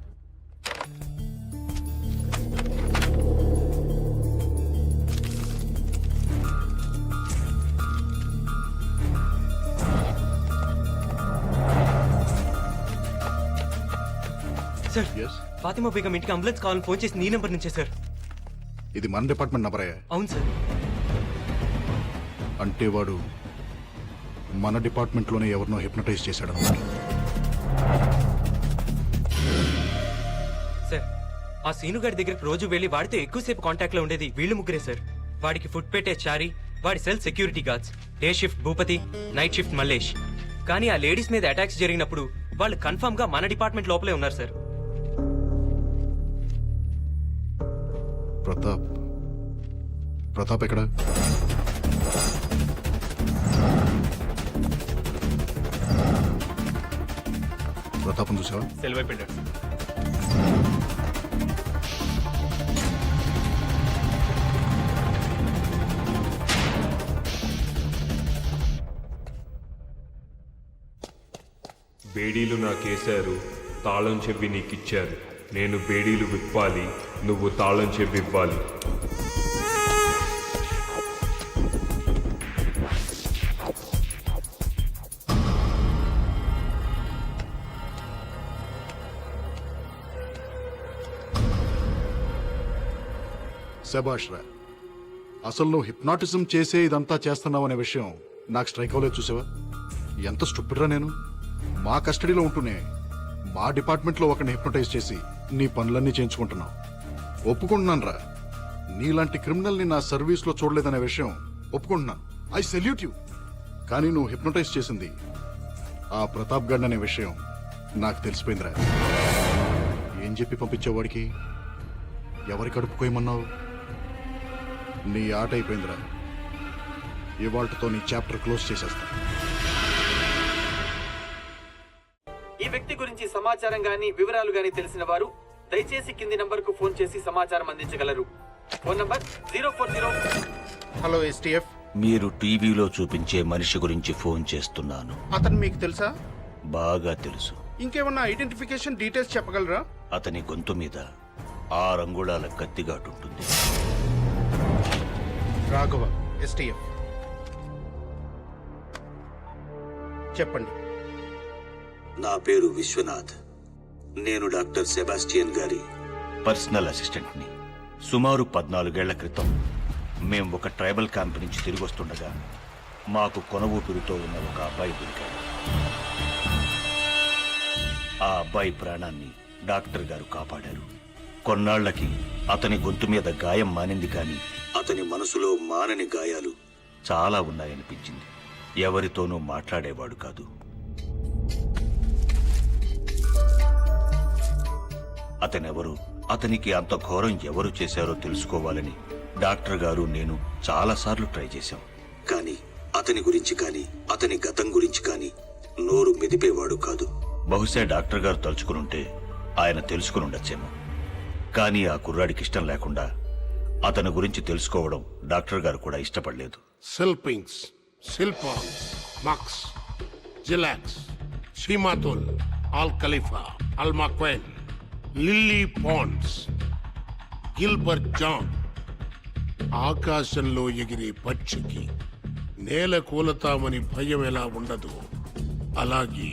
సార్, ఫాతిమా బేగం ఇంటికి అంబులెన్స్ కావాలని ఫోన్ చేసి నీ నెంబర్ నుంచే సార్. ఇది మన డిపార్ట్మెంట్ నంబరే. అవును సార్. అంటే వాడు మన డిపార్ట్మెంట్లోనే ఎవరినో హిప్నటైజ్ చేశాడు అన్నమాట. సార్, ఆ సీనుగాడి దగ్గరికి రోజు వెళ్ళి వాడితో ఎక్కువసేపు కాంటాక్ట్ లో ఉండేది వీళ్ళు ముగ్గురే సార్. వాడికి ఫుడ్ పెట్టే చారి, వాడి cell security guards, day shift Bhupathi, night shift Mallesh. కానీ ఆ లేడీస్ మీద అటాక్స్ జరిగినప్పుడు వాళ్ళు కన్ఫర్మ్ గా మన డిపార్ట్మెంట్ లోపలే ఉన్నారు సార్. ప్రతాప్ ఎక్కడ? ప్రతాపం చూసావా? సెల్ వైపు వెళ్ళాడు. బేడీలు నాకేశారు, తాళం చెవి నీకిచ్చారు. నేను బేడీలు విప్పాలి, నువ్వు తాళం చెవి ఇవ్వాలి. శభాష్ రా. అసలు నువ్వు హిప్నాటిజం చేసే ఇదంతా చేస్తున్నావు అనే విషయం నాకు స్ట్రైక్ అవ్వలేదు. చూసావా ఎంత స్టూపిడ్ రా నేను. మా కస్టడీలో ఉంటూనే మా డిపార్ట్మెంట్లో ఒకరిని హిప్నటైజ్ చేసి నీ పనులన్నీ చేయించుకుంటున్నావు. ఒప్పుకుంటున్నాను రా, నీలాంటి క్రిమినల్ని నా సర్వీస్లో చూడలేదనే విషయం ఒప్పుకుంటున్నాను. I salute you. కానీ నువ్వు హిప్నటైజ్ చేసింది ఆ ప్రతాప్ గడ్ అనే విషయం నాకు తెలిసిపోయిందిరా. ఏం చెప్పి పంపించేవాడికి? ఎవరి కడుపు కోయమన్నావు? నీ ఆట అయిపోయిందిరా. ఇవాళ్లతో నీ చాప్టర్ క్లోజ్ చేసేస్తా. ఈ వ్యక్తి గురించి సమాచారం గాని వివరాలు గాని తెలిసిన వారు దయచేసి కింది నంబర్ కు ఫోన్ చేసి సమాచారం అందించగలరు. Phone number 040. Hello STF. మీరు టీవీలో చూపించే మనిషి గురించి ఫోన్ చేస్తున్నాను. అతను మీకు తెలుసా? బాగా తెలుసు. ఇంకేమన్నా ఐడెంటిఫికేషన్ డీటెయిల్స్ చెప్పగలరా? అతని గొంతు మీద 6 అంగుళాల కత్తిగాటుంటుంది. రాఘవ, ఎస్టీఎఫ్. చెప్పండి. నా పేరు విశ్వనాథ్. నేను డాక్టర్ సెబాస్టియన్ గారి పర్సనల్ అసిస్టెంట్ని. సుమారు 14 ఏళ్ల క్రితం మేం ఒక ట్రైబల్ క్యాంప్ నుంచి తిరిగి వస్తుండగా మాకు కొన ఊపిరితో ఉన్న ఒక అబ్బాయి దొరికాడు. ఆ అబ్బాయి ప్రాణాన్ని డాక్టర్ గారు కాపాడారు. కొన్నాళ్లకి అతని గొంతు మీద గాయం మానింది, కానీ అతని మనసులో మానని గాయాలు చాలా ఉన్నాయనిపించింది. ఎవరితోనూ మాట్లాడేవాడు కాదు. అతనెవరు, అతనికి అంత ఘోరం ఎవరు చేశారో తెలుసుకోవాలని డాక్టర్ గారు నేను చాలాసార్లు ట్రై చేశాం. కానీ అతని గురించి కానీ అతని గతం గురించి కానీ నోరు మెదిపేవాడు కాదు. బహుశా డాక్టర్ గారు తలుచుకునుంటే ఆయన తెలుసుకుని ఉండొచ్చేమో. కానీ ఆ కుర్రాడికి ఇష్టం లేకుండా అతని గురించి తెలుసుకోవడం డాక్టర్ గారు కూడా ఇష్టపడలేదు. సెల్పింగ్స్, సిల్పాంగ్స్, మక్స్, జిలాక్స్, షీమాతుల్, ఆల్ ఖలీఫా, అల్మాక్వైన్, లిల్లీ పాండ్స్, గిల్బర్ట్ జాన్. ఆకాశంలో ఎగిరే పక్షికి నేల కూలతామని భయం ఎలా ఉండదు, అలాగే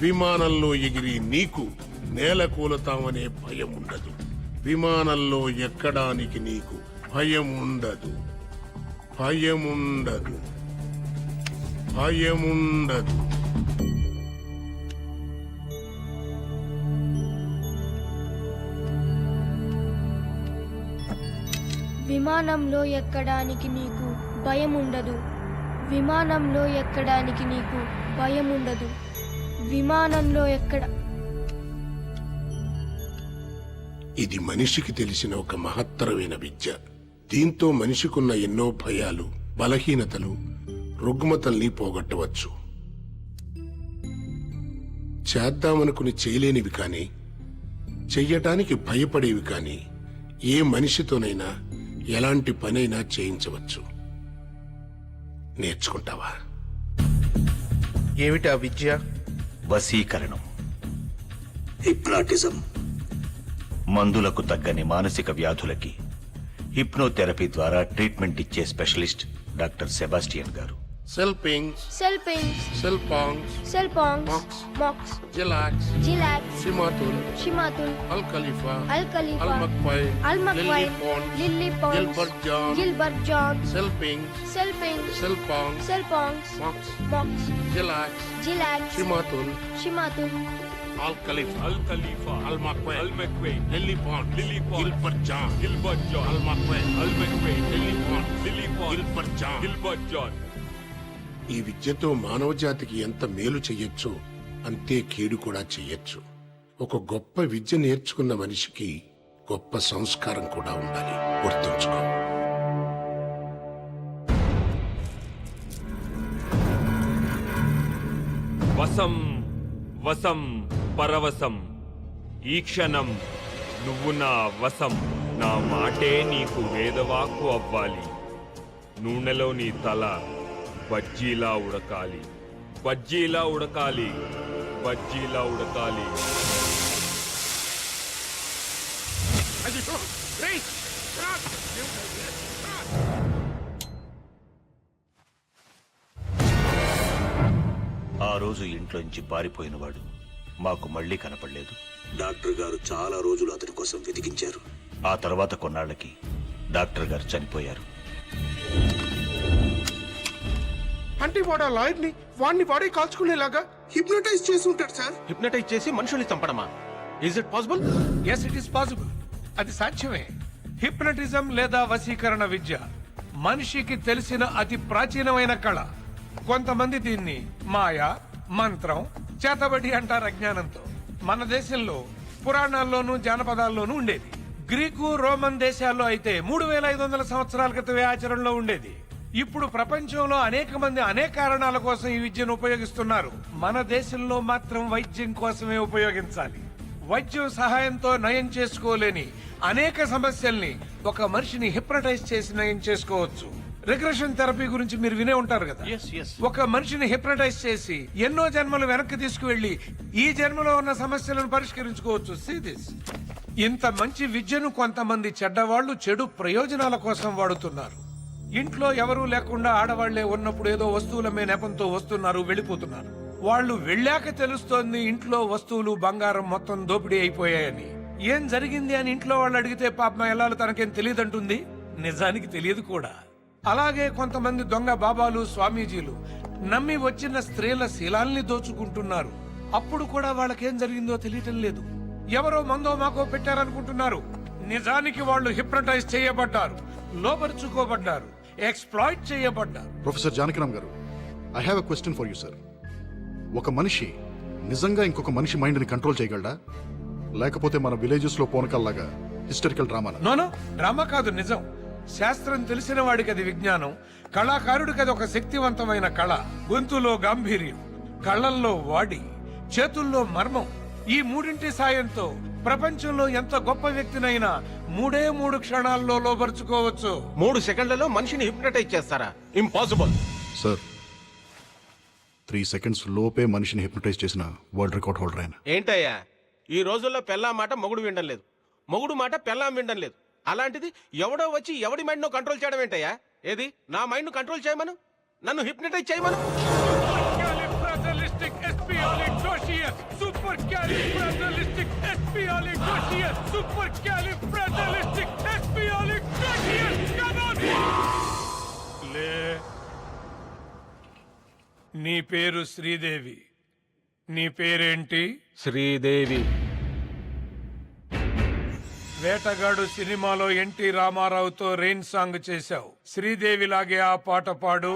విమానంలో ఎగిరి నీకు నేల కూలతామనే భయం ఉండదు. విమానంలో ఎక్కడానికి నీకు భయం ఉండదు. భయముండదు. భయముండదు. విమానంలో ఎక్కడానికి నీకు భయం ఉండదు. విమానంలో ఎక్కడానికి నీకు భయం ఉండదు. విమానంలో ఎక్కడ. ఇది మనిషికి తెలిసిన ఒక మహత్తరమైన విద్య. దీంతో మనిషికున్న ఎన్నో భయాలు, బలహీనతలు, రుగ్మతల్ని పోగొట్టవచ్చు. చేద్దామనుకుని చేయలేనివి కానీ, చెయ్యటానికి భయపడేవి కానీ ఏ మనిషితోనైనా ఎలాంటి పనైనా చేయించవచ్చు. నేర్చుకుంటావా? ఏమిటా విద్య? వశీకరణం, హిప్నాటిజం. మందులకు తగ్గని మానసిక వ్యాధులకి హిప్నోథెరపీ ద్వారా ట్రీట్మెంట్ ఇచ్చే స్పెషలిస్ట్ డాక్టర్ సెబాస్టియన్ గారు. సెల్పింగ్స్, సెల్పింగ్స్, సెల్పాంగ్స్, సెల్పాంగ్స్, మక్స్, మక్స్, జిలాక్స్, జిలాక్స్, షిమాతుల్, షిమాతుల్, అల్ ఖలీఫా, అల్ ఖలీఫా, అల్మక్వైన్, అల్మక్వైన్, lily ponds, Gilbert John, Gilbert John, సెల్పింగ్స్, సెల్పింగ్స్, సెల్పాంగ్స్, సెల్పాంగ్స్, మక్స్, మక్స్, జిలాక్స్, జిలాక్స్, షిమాతుల్, షిమాతుల్, Al Khalifa, Al Khalifa, Al Makwe, Al McQuaid, Lily Pond, Lily Pond, Gilbert John, Gilbert John, Al Makwe, Al McQuaid, Lily Pond, Lily Pond, Gilbert John. Gilbert John. ఈ విద్యతో మానవ జాతికి ఎంత మేలు చెయ్యొచ్చు అంతే కీడు కూడా చెయ్యొచ్చు. ఒక గొప్ప విద్య నేర్చుకున్న మనిషికి గొప్ప సంస్కారం కూడా ఉండాలి. గుర్తుంచుకో. వసం వసం పరవశం ఈ క్షణం నువ్వు నా వశం. నా మాటే నీకు వేదవాక్కు అవ్వాలి. నూనెలో నీ తల బజ్జీలా ఉడకాలి, బజ్జీలా ఉడకాలి, బజ్జీలా ఉడకాలి. ఆ రోజు ఇంట్లోంచి పారిపోయినవాడు మాకు మళ్ళీ కనపడలేదు. డాక్టర్ గారు చాలా రోజులు అతని కోసం వెతికించారు. ఆ తర్వాత కొన్నాళ్లకి డాక్టర్ గారు చనిపోయారు. అంటే వాడు ఆ లాయర్ ని వాడే కాల్చుకునేలాగా హిప్నటైజ్ చేసి ఉంటాడు సార్. హిప్నటైజ్ చేసి మనుషుల్ని చంపడమా? Is it possible? Yes, it is possible. అది సాధ్యమే. హిప్నటిజం లేదా వశీకరణ విద్య మనిషికి తెలిసిన అతి ప్రాచీనమైన కళ. కొంతమంది దీన్ని మాయ, మంత్రం, చేతబడి అంటారు అజ్ఞానంతో. మన దేశంలో పురాణాల్లోనూ జానపదాల్లోనూ ఉండేది. గ్రీకు, రోమన్ దేశాల్లో అయితే 3500 సంవత్సరాల క్రితమే ఆచరణలో ఉండేది. ఇప్పుడు ప్రపంచంలో అనేక మంది అనేక కారణాల కోసం ఈ విద్యను ఉపయోగిస్తున్నారు. మన దేశంలో మాత్రం వైద్యం కోసమే ఉపయోగించాలి. వైద్యం సహాయంతో నయం చేసుకోలేని అనేక సమస్యల్ని ఒక మనిషిని హిప్నటైజ్ చేసి నయం చేసుకోవచ్చు. రిగ్రెషన్ థెరపీ గురించి మీరు వినే ఉంటారు కదా. ఒక మనిషిని హిప్నటైజ్ చేసి ఎన్నో జన్మలు వెనక్కి తీసుకువెళ్లి ఈ జన్మలో ఉన్న సమస్యలను పరిష్కరించుకోవచ్చు. See this. ఇంత మంచి విద్యను కొంతమంది చెడ్డవాళ్లు చెడు ప్రయోజనాల కోసం వాడుతున్నారు. ఇంట్లో ఎవరూ లేకుండా ఆడవాళ్లే ఉన్నప్పుడు ఏదో వస్తువులమే నెపంతో వస్తున్నారు, వెళ్ళిపోతున్నారు. వాళ్ళు వెళ్ళాక తెలుస్తోంది ఇంట్లో వస్తువులు, బంగారం మొత్తం దోపిడీ అయిపోయాయని. ఏం జరిగింది అని ఇంట్లో వాళ్ళు అడిగితే పాపం ఎల్లాలు తనకేం తెలియదంటుంది. నిజానికి తెలియదు కూడా. అలాగే కొంతమంది దొంగ బాబాలు, స్వామీజీలు నమ్మి వచ్చిన స్త్రీల శీలాల్ని దోచుకుంటున్నారు. అప్పుడు కూడా వాళ్ళకేం జరిగిందో తెలియటం లేదు. ఎవరో మందో మాకో పెట్టారనుకుంటున్నారు. నిజానికి వాళ్ళు హిప్నటైజ్ చేయబడ్డారు, లోపరుచుకోబడ్డారు, ఎక్స్‌ప్లాయిట్ చేయబడ్డారు. ప్రొఫెసర్ జానకిరామ్ గారు, I have a question for you sir. ఒక మనిషి నిజంగా ఇంకొక మనిషి మైండ్ ని కంట్రోల్ చేయగలడా, లేకపోతే మన విలేజెస్ లో పోనకల్లాగా హిస్టరికల్ డ్రామా? నోనో, డ్రామా కాదు, నిజం. శాస్త్రం తెలిసిన వాడికి అది విజ్ఞానం, కళాకారుడికి అది ఒక శక్తివంతమైన కళ. గొంతులో గాంభీర్యం, కళ్ళల్లో వాడి, చేతుల్లో మర్మం. ఈ మూడింటి సాయంతో ప్రపంచంలో ఎంత గొప్ప వ్యక్తినైనా 3 క్షణాల్లో లోపరుచుకోవచ్చు. 3 సెకండ్లలో మనిషిని హిప్నటైజ్ చేస్తారా? Impossible sir. 3 సెకండ్స్ లోపే మనిషిని హిప్నటైజ్ చేసిన వరల్డ్ రికార్డ్ హోల్డర్ ఆయన. ఏంటయ్యా, ఈ రోజుల్లో పెళ్ళాం మాట మొగుడు వినడం లేదు, మొగుడు మాట పెళ్ళాం వినడం లేదు. అలాంటిది ఎవడో వచ్చి ఎవడి మైండ్ ను కంట్రోల్ చేయడం ఏంటయ్యా? ఏది నా మైండ్ ను కంట్రోల్ చేయమను, నన్ను హిప్నటైజ్ చేయమను. నీ పేరు శ్రీదేవి. నీ పేరేంటి? శ్రీదేవి. వేటగాడు సినిమాలో ఎన్టీ రామారావుతో రెయిన్ సాంగ్ చేశావు. శ్రీదేవి లాగే ఆ పాట పాడు.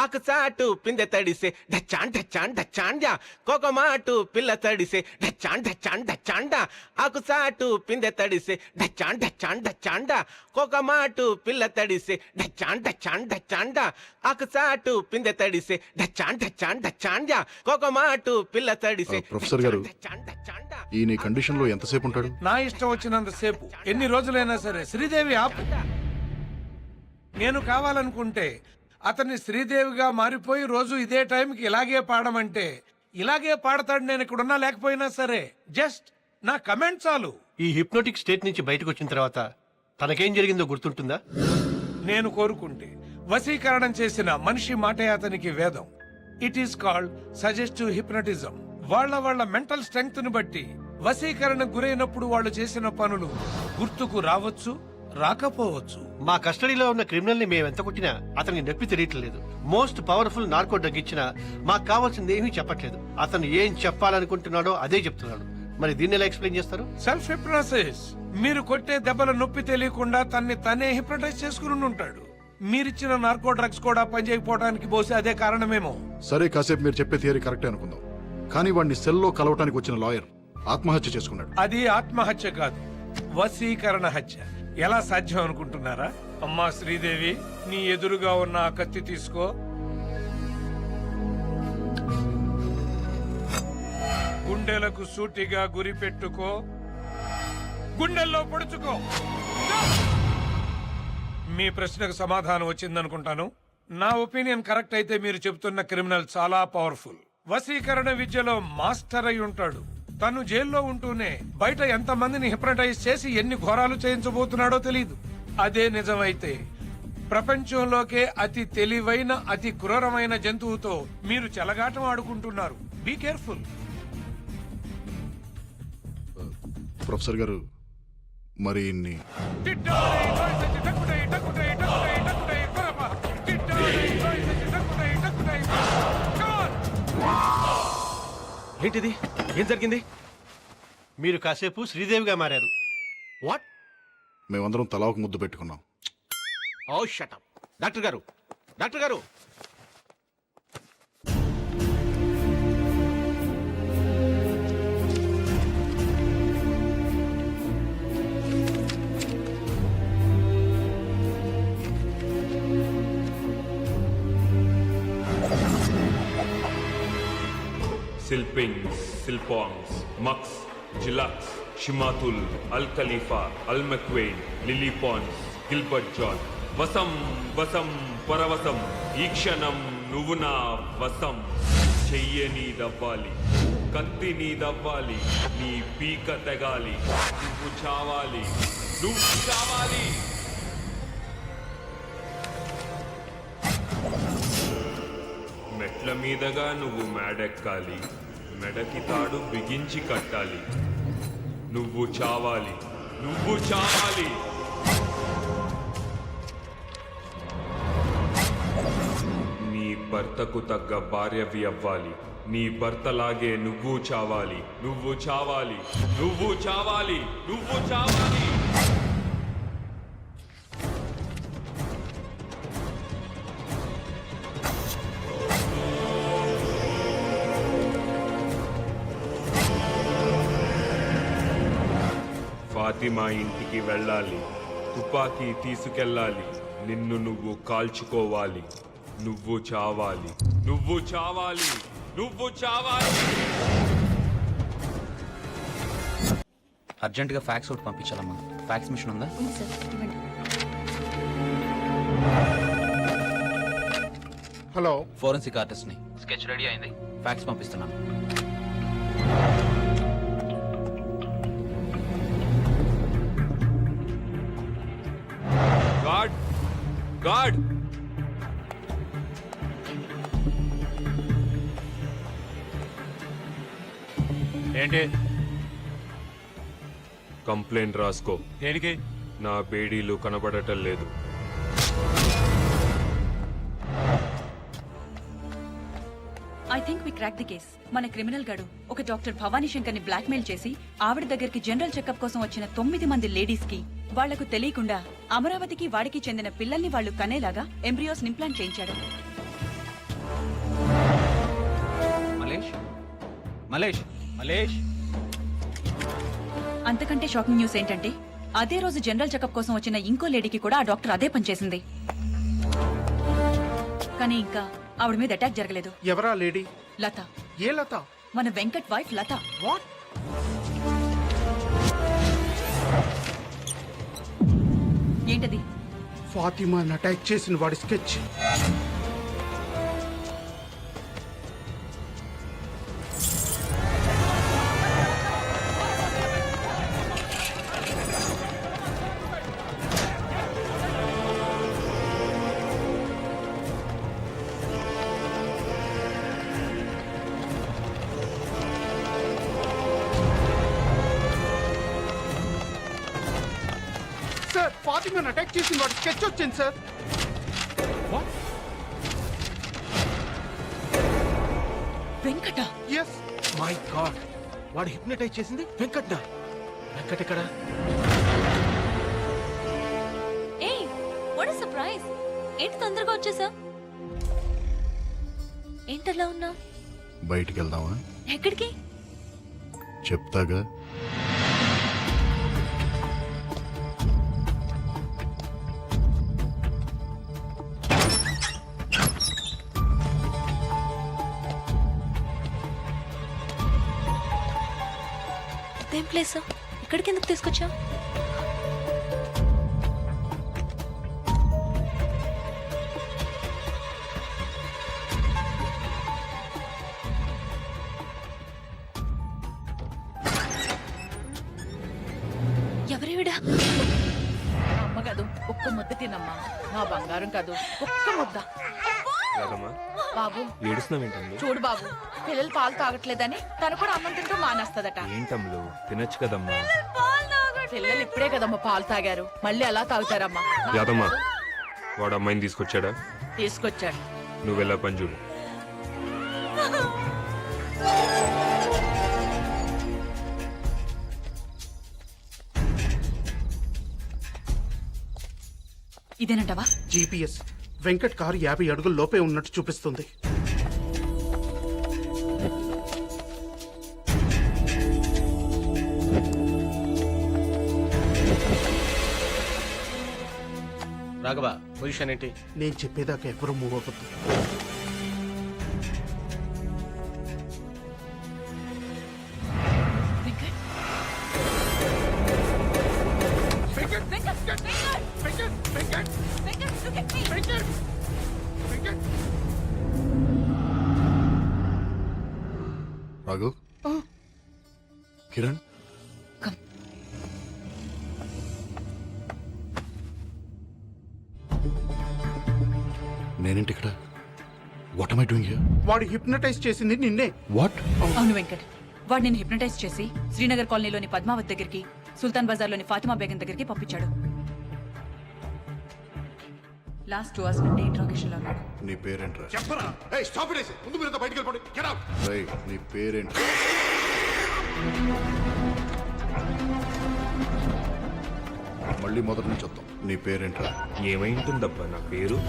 ఆకు చాటు పిందె తడిసే డచ్చాన్ డచ్చాన్ డచ్చాండా, కోకమాటు పిల్ల తడిసే డచ్చాన్ డచ్చాన్ డచ్చాండా. ఆకు చాటు పిందె తడిసే డచ్చాన్ డచ్చాన్ డచ్చాండా, కోకమాటు పిల్ల తడిసే డచ్చాన్ డచ్చాన్ డచ్చాండా. ఆకు చాటు పిందె తడిసే డచ్చాన్ డచ్చాన్ డచ్చాండా, కోకమాటు పిల్ల తడిసే. ప్రొఫెసర్ గారు, ఈ నీ కండిషన్ లో ఎంతసేపు ఉంటాడు? నా ఇష్టం వచ్చినంత సేపు, ఎన్ని రోజులైనా సరే. శ్రీదేవి ఆపు. నేను కావాలనుకుంటే అతన్ని శ్రీదేవిగా మారిపోయి రోజు ఇదే టైంకి ఇలాగే పాడమంటే ఇలాగే పాడతాడు. నేను ఇక్కడున్నా లేకపోయినా సరే. జస్ట్ నా కమెంట్ చాలు. ఈ హిప్నోటిక్ స్టేట్ నుంచి బయటకు వచ్చిన తర్వాత తనకేం జరిగిందో గుర్తుంటుందా? నేను కోరుకుంటే వశీకరణం చేసిన మనిషి మాటే అతనికి వేదం. It is called suggestive hypnotism. వాళ్ళ మెంటల్ స్ట్రెంగ్త్ ను బట్టి వశీకరణకు గురైనప్పుడు వాళ్ళు చేసిన పనులు గుర్తుకు రావచ్చు, రాకపోవచ్చు. మా కస్టడీలో ఉన్న క్రిమినల్ ని మేము ఎంత కొట్టినా అతనికి నొప్పి తెలియట్లేదు. మోస్ట్ పవర్ఫుల్ నార్కో డ్రగ్ ఇచ్చినా మాకు కావాల్సింది ఏమీ చెప్పట్లేదు. అతను ఏం చెప్పాలనుకుంటున్నాడో అదే చెప్తున్నాడు. మరి దీన్ని ఎలా ఎక్స్ప్లెయిన్ చేస్తారు? Self hypnosis. మీరు కొట్టే దెబ్బల నొప్పి తెలియకుండా తనే హిప్నటైజ్ చేసుకుని ఉంటాడు. మీరిచ్చిన నార్కో డ్రగ్స్ కూడా పనిచేయకపోవడానికి బహుశా అదే కారణమేమో. సరే, కాసేపు మీరు చెప్పే థియరీ కరెక్టే అనుకుందాం. కానీ వాడిని సెల్లో కలవటానికి వచ్చిన లాయర్ ఆత్మహత్య చేసుకున్నాడు. అది ఆత్మహత్య కాదు, వశీకరణ హత్య. ఎలా సాధ్యం అనుకుంటున్నారా? అమ్మా శ్రీదేవి, నీ ఎదురుగా ఉన్న ఆ కత్తి తీసుకో. గుండెలకు సూటిగా గురి పెట్టుకో, గుండెల్లో పొడుచుకో. మీ ప్రశ్నకు సమాధానం వచ్చిందనుకుంటాను. నా ఒపీనియన్ కరెక్ట్ అయితే మీరు చెబుతున్న క్రిమినల్ చాలా పవర్ఫుల్. వశీకరణ విద్యలో మాస్టర్ అయి ఉంటాడు. తను జైల్లో ఉంటూనే బయట ఎంతమందిని హిప్నటైజ్ చేసి ఎన్ని ఘోరాలు చేయించబోతున్నాడో తెలియదు. అదే నిజమైతే ప్రపంచంలోకే అతి తెలివైన, అతి క్రూరమైన జంతువుతో మీరు చెలగాటం ఆడుకుంటున్నారు. Be careful. ప్రొఫెసర్ గారు, మరి ఇన్ని ఏంటిది? ఏం జరిగింది? మీరు కాసేపు శ్రీదేవిగా మారారు. వాట్? మేమందరం తలా ఒక ముద్దు పెట్టుకున్నాం. ఓ షట్ అప్. డాక్టర్ గారు, డాక్టర్ గారు, సిల్పింగ్స్, సిల్పాంగ్స్, మక్స్, జిలాక్స్, షిమాతుల్, అల్ ఖలీఫా, అల్ మక్వెయిన్, లిలీ పాన్స్, గిల్బర్ట్ జాన్. వసం వసం పరవశం, ఈ క్షణం నువ్వు నా వసం. చెయ్య నీదవ్వాలి, కత్తి నీదవ్వాలి, నీ పీక తెగాలి, నువ్వు చావాలి, నువ్వు చావాలి. మెట్ల మీదగా నువ్వు మేడెక్కాలి, మెడకి తాడు బిగించి కట్టాలి. నువ్వు చావాలి, నువ్వు చావాలి. నీ భర్తకు తగ్గ భార్యవి అవ్వాలి. నీ భర్తలాగే నువ్వు చావాలి, నువ్వు చావాలి, నువ్వు చావాలి, నువ్వు చావాలి. ఫాతిమా ఇంటికి వెళ్ళాలి, తుపాకీ తీసుకెళ్ళాలి, నిన్ను నువ్వు కాల్చుకోవాలి. నువ్వు చావాలి, నువ్వు చావాలి, నువ్వు చావాలి. అర్జెంటుగా ఫ్యాక్స్ ఒకటి పంపించాలమ్మా. ఫ్యాక్స్ మిషన్ ఉందా? హలో, ఫోరెన్సిక్ ఆర్టిస్ట్ ని. స్కెచ్ రెడీ అయింది, ఫ్యాక్స్ పంపిస్తున్నాను. God, God. ఏంటి? కంప్లైంట్ రాసుకో. దేనికి? నా బేడీలు కనబడటం లేదు. I think we crack the case. మన క్రిమినల్ గాడు ఒక డాక్టర్ భవానీ శంకర్ ని బ్లాక్మెయిల్ చేసి ఆవిడ దగ్గరికి జనరల్ చెకప్ కోసం వచ్చిన 9 మంది లేడీస్ కి వాళ్లకు తెలియకుండా అమరావతికి వాడికి చెందిన పిల్లల్ని వాళ్ళు కనేలాగా ఎంబ్రియోస్ ఇంప్లాంట్ చేయించాడు. మలేష్, మలేష్, మలేష్. అంతకంటే షాకింగ్ న్యూస్ ఏంటంటే అదే రోజు జనరల్ చెకప్ కోసం వచ్చిన ఇంకో లేడీకి కూడా ఆ డాక్టర్ అదే పని చేసింది. కానీ ఇంకా ఆవిడ మీద అటాక్ జరగలేదు. ఎవరా లేడీ? లత. ఏ లత? మన వెంకట్ వైఫ్ లత. వాట్? ఏంటది? ఫాతిమాని అటాక్ చేసిన వాడి స్కెచ్. వాచ్మెన్ అటాక్ చేసింది వాడు స్కెచ్ వచ్చింది సార్. వెంకట ఎస్ మై గాడ్, వాడు హిప్నటైజ్ చేసింది వెంకట్నా? వెంకట్ ఎక్కడ? ఏయ్ వాట్ ఇస్ సర్ప్రైజ్, ఏంటి తొందరగా వచ్చేసా? ఏంటలా ఉన్నా? బయటికి వెళ్దామా? ఎక్కడికి? చెప్తాగా. ఇదేం ప్లేస్? ఇక్కడికి ఎందుకు తీసుకొచ్చా? ఎవరేవిడా? అమ్మ కాదు, ఒక్క ముద్ద తినమ్మా. నా బంగారం కాదు, ఒక్క ముద్ద. బాబు ఏడుస్తున్నావేంటమ్లు? చూడు బాబు, పిల్లలు పాలు తాగట్లేదని తను కూడా అన్నం తింటూ మానేస్తదట. ఏంటమ్లు తినొచ్చు కదమ్మా. పిల్లలు ఇప్పుడే కదమ్మా పాలు తాగారు, మళ్ళీ ఎలా తాగుతారమ్మా? యాదమ్మా వాడు అమ్మాయిని తీసుకొచ్చాడా? తీసుకొచ్చాడు. నువ్వెలా పని చూడు. ఇదేనంటవా? జీపీఎస్ వెంకట్ కారు 50 అడుగుల లోపే ఉన్నట్టు చూపిస్తుంది. రాఘవ పొజిషన్ ఏంటి? నేను చెప్పేదాకా ఎవరు మూవ్ అవ్వద్దు. రాఘు, కిరణ్, నేనేంటి ఇక్కడ? What am I doing here? వాడు హిప్నటైజ్ చేసింది నిన్నే. వాట్? అవును వెంకట్, వాడు నేను హిప్నటైజ్ చేసి శ్రీనగర్ కాలనీలోని పద్మావత్ దగ్గరికి, సుల్తాన్ బజార్లోని ఫాతిమా బేగం దగ్గరికి పంపించాడు. లాస్ట్ 2 hours నుండి ఇంట్రాగేషన్ లో ఉన్నాడు. నీ పేరేంట్రా? చెప్పరా? ఏయ్ స్టాప్ ఇట్. ముందు మీరు బయటికి వెళ్ళిపోండి. Get out. రేయ్ నీ పేరేంటి? మళ్ళీ మొదటి నుంచి వద్దాం. నీ పేరేంట్రా? ఏమైంటుందబ్బా నా పేరు?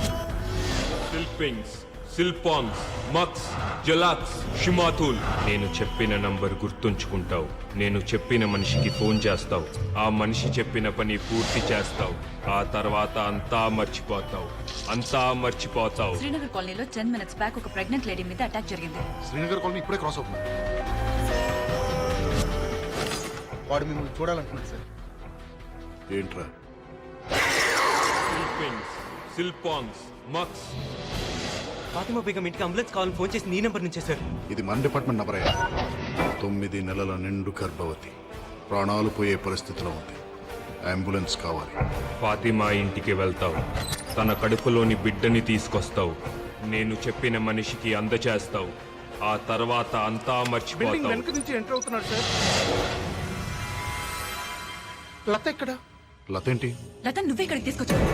సిల్పింగ్స్, సిల్పాన్స్, మక్స్, జలాక్స్, షిమాతుల్. నేను చెప్పిన నంబర్ గుర్తుంచుకుంటావు. నేను చెప్పిన మనిషికి ఫోన్ చేస్తావు. ఆ మనిషి చెప్పిన పని పూర్తి చేస్తావు. ఆ తర్వాత అంతా మర్చిపోతావు. శ్రీనగర్ కాలనీలో 10 minutes బ్యాక్ ఒక ప్రెగ్నెంట్ లేడీ మీద అటాక్ జరిగింది. శ్రీనగర్ కాలనీ ఇప్పుడే క్రాస్ అవుతుంది. వాడు మిమ్మల్ని చూడాలంటున్నాడు సార్. ఏంట్రా? సిల్పింగ్స్, సిల్పాన్స్, మక్స్. ఫాతిమా బేగం ఇంటికి అంబులెన్స్ కావాలని ఫోన్ చేసి నీ నెంబర్ నుంచే సార్. ఇది మన డిపార్ట్మెంట్ నంబర్ అయ్యా. 9 నెలల నిండు గర్భవతి, ప్రాణాలు పోయే పరిస్థితిలో ఉంది. అంబులెన్స్ కావాలి. ఫాతిమా ఇంటికి వెళ్తావు. తన కడుపులోని బిడ్డని తీసుకొస్తావు. నేను చెప్పిన మనిషికి అందచేస్తావు. ఆ తర్వాత అంతా బిల్డింగ్ మర్చిపోతావు. వెనక నుంచి ఎంటర్ అవుతున్నాడు సార్. లత ఎక్కడ? లత ఏంటి? లత నువ్వే ఇక్కడికి తీసుకొచ్చావు.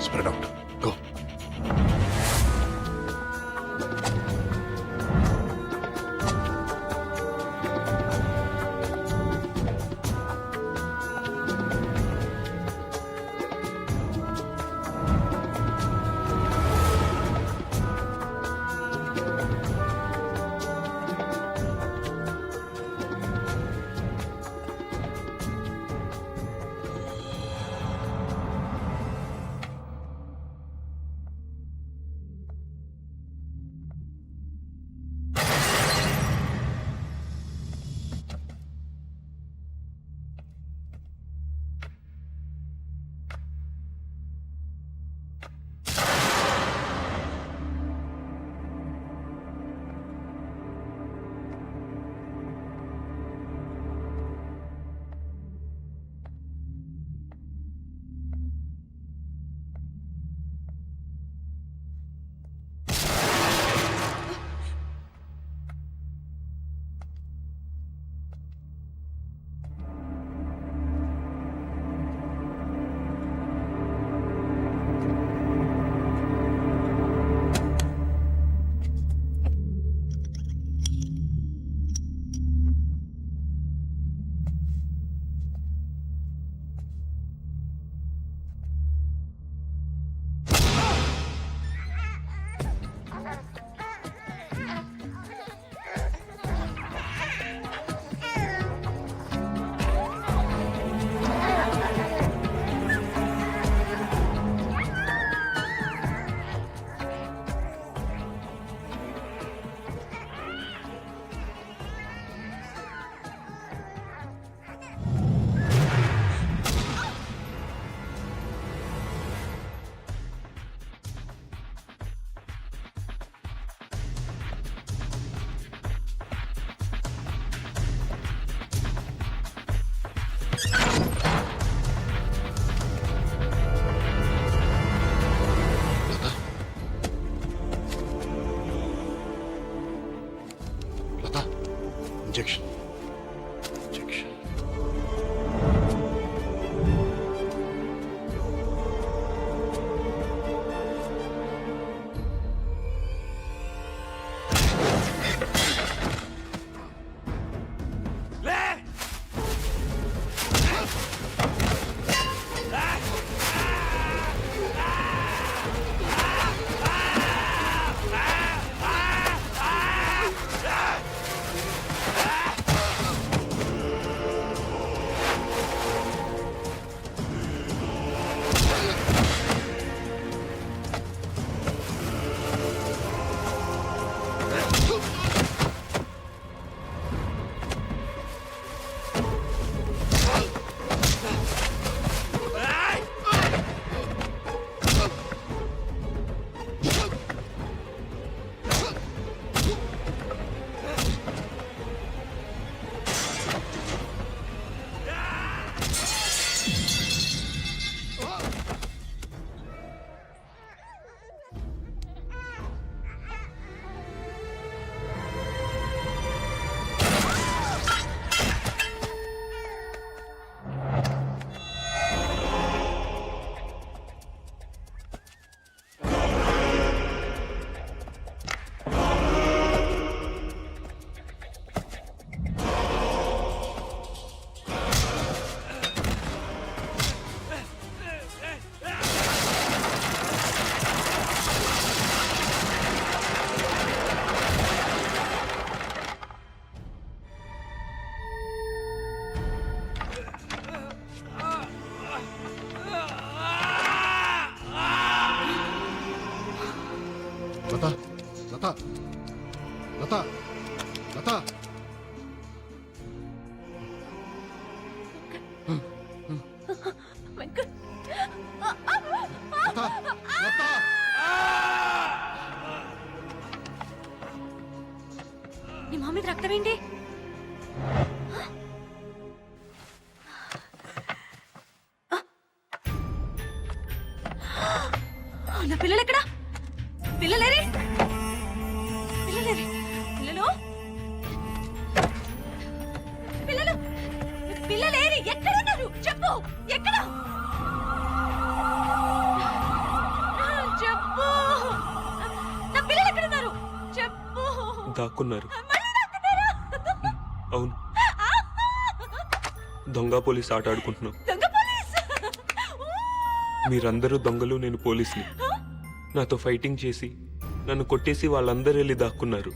Spread out. Go. Injection injection. Lata Lata Lata Lata నీ మా మీద రక్తం ఏంటి? నా పిల్లలు ఎక్కడా? పిల్లలేరి పిల్లలేరి పిల్లలు పిల్లలు పిల్లలేరి ఎక్కడున్నారు? చెప్పు, ఎక్కడ? చెప్పు, నా పిల్లలు ఎక్కడున్నారు? చెప్పు. దాక్కున్నారు. అవును, దొంగ పోలీస్ ఆట ఆడుకుంటున్నాం. మీరందరూ దొంగలు, నేను పోలీస్ని. నాతో ఫైటింగ్ చేసి నన్ను కొట్టేసి వాళ్ళందరూ వెళ్ళి దాక్కున్నారు.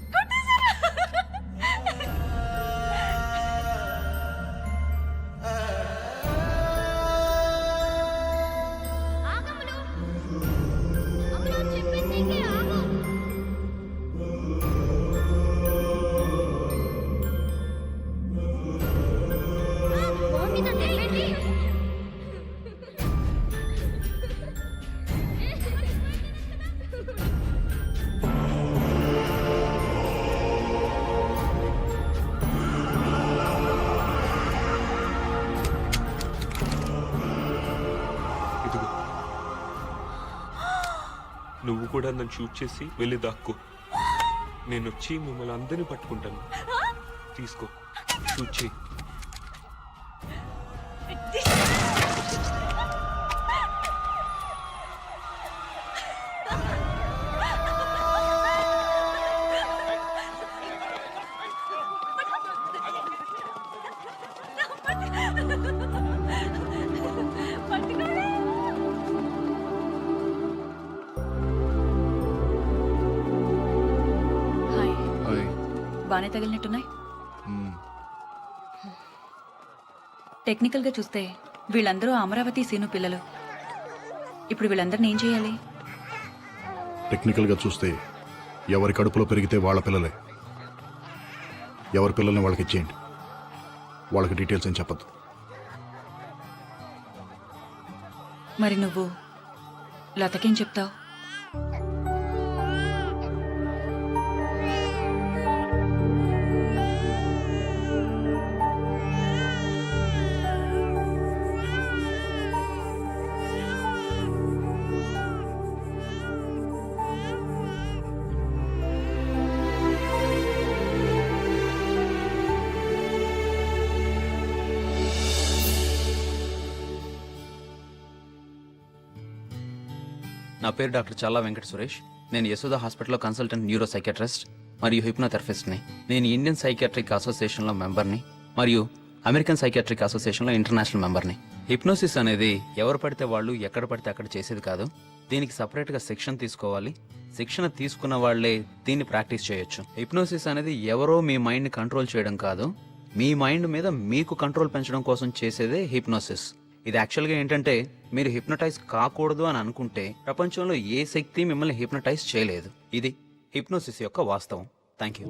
నువ్వు కూడా నన్ను షూట్ చేసి వెళ్ళి దాక్కో. నేను వచ్చి మిమ్మల్ని అందరినీ పట్టుకుంటాను. తీసుకో, షూట్ చేయి. బానే తగిలినట్టున్నాయి. టెక్నికల్ గా చూస్తే వీళ్ళందరూ అమరావతి సీను పిల్లలు. ఇప్పుడు వీళ్ళందరినీ ఏం చేయాలి? టెక్నికల్గా చూస్తే ఎవరి కడుపులో పెరిగితే వాళ్ళ పిల్లలే. ఎవరి పిల్లల్ని వాళ్ళకి ఇచ్చేయండి. వాళ్ళకి డీటెయిల్స్ ఏం చెప్పద్దు. మరి నువ్వు లతకేం చెప్తావు? నా పేరు డాక్టర్ చల్లా వెంకట సురేష్. నేను యశోద హాస్పిటల్లో కన్సల్టెంట్ న్యూరో సైకియాట్రిస్ట్ మరియు హిప్నోథెరపిస్ట్ని. నేను ఇండియన్ సైకియాట్రిక్ అసోసియేషన్లో మెంబర్ని మరియు అమెరికన్ సైకియాట్రిక్ అసోసియేషన్లో ఇంటర్నేషనల్ మెంబర్ని. హిప్నోసిస్ అనేది ఎవరు పడితే వాళ్ళు ఎక్కడ పడితే అక్కడ చేసేది కాదు. దీనికి సపరేట్గా శిక్షణ తీసుకోవాలి. శిక్షణ తీసుకున్న వాళ్లే దీన్ని ప్రాక్టీస్ చేయొచ్చు. హిప్నోసిస్ అనేది ఎవరో మీ మైండ్ని కంట్రోల్ చేయడం కాదు, మీ మైండ్ మీద మీకు కంట్రోల్ పెంచడం కోసం చేసేదే హిప్నోసిస్. ఇది యాక్చువల్గా ఏంటంటే, మీరు హిప్నటైజ్ కాకూడదు అని అనుకుంటే ప్రపంచంలో ఏ శక్తి మిమ్మల్ని హిప్నటైజ్ చేయలేదు. ఇది హిప్నోసిస్ యొక్క వాస్తవం. Thank you.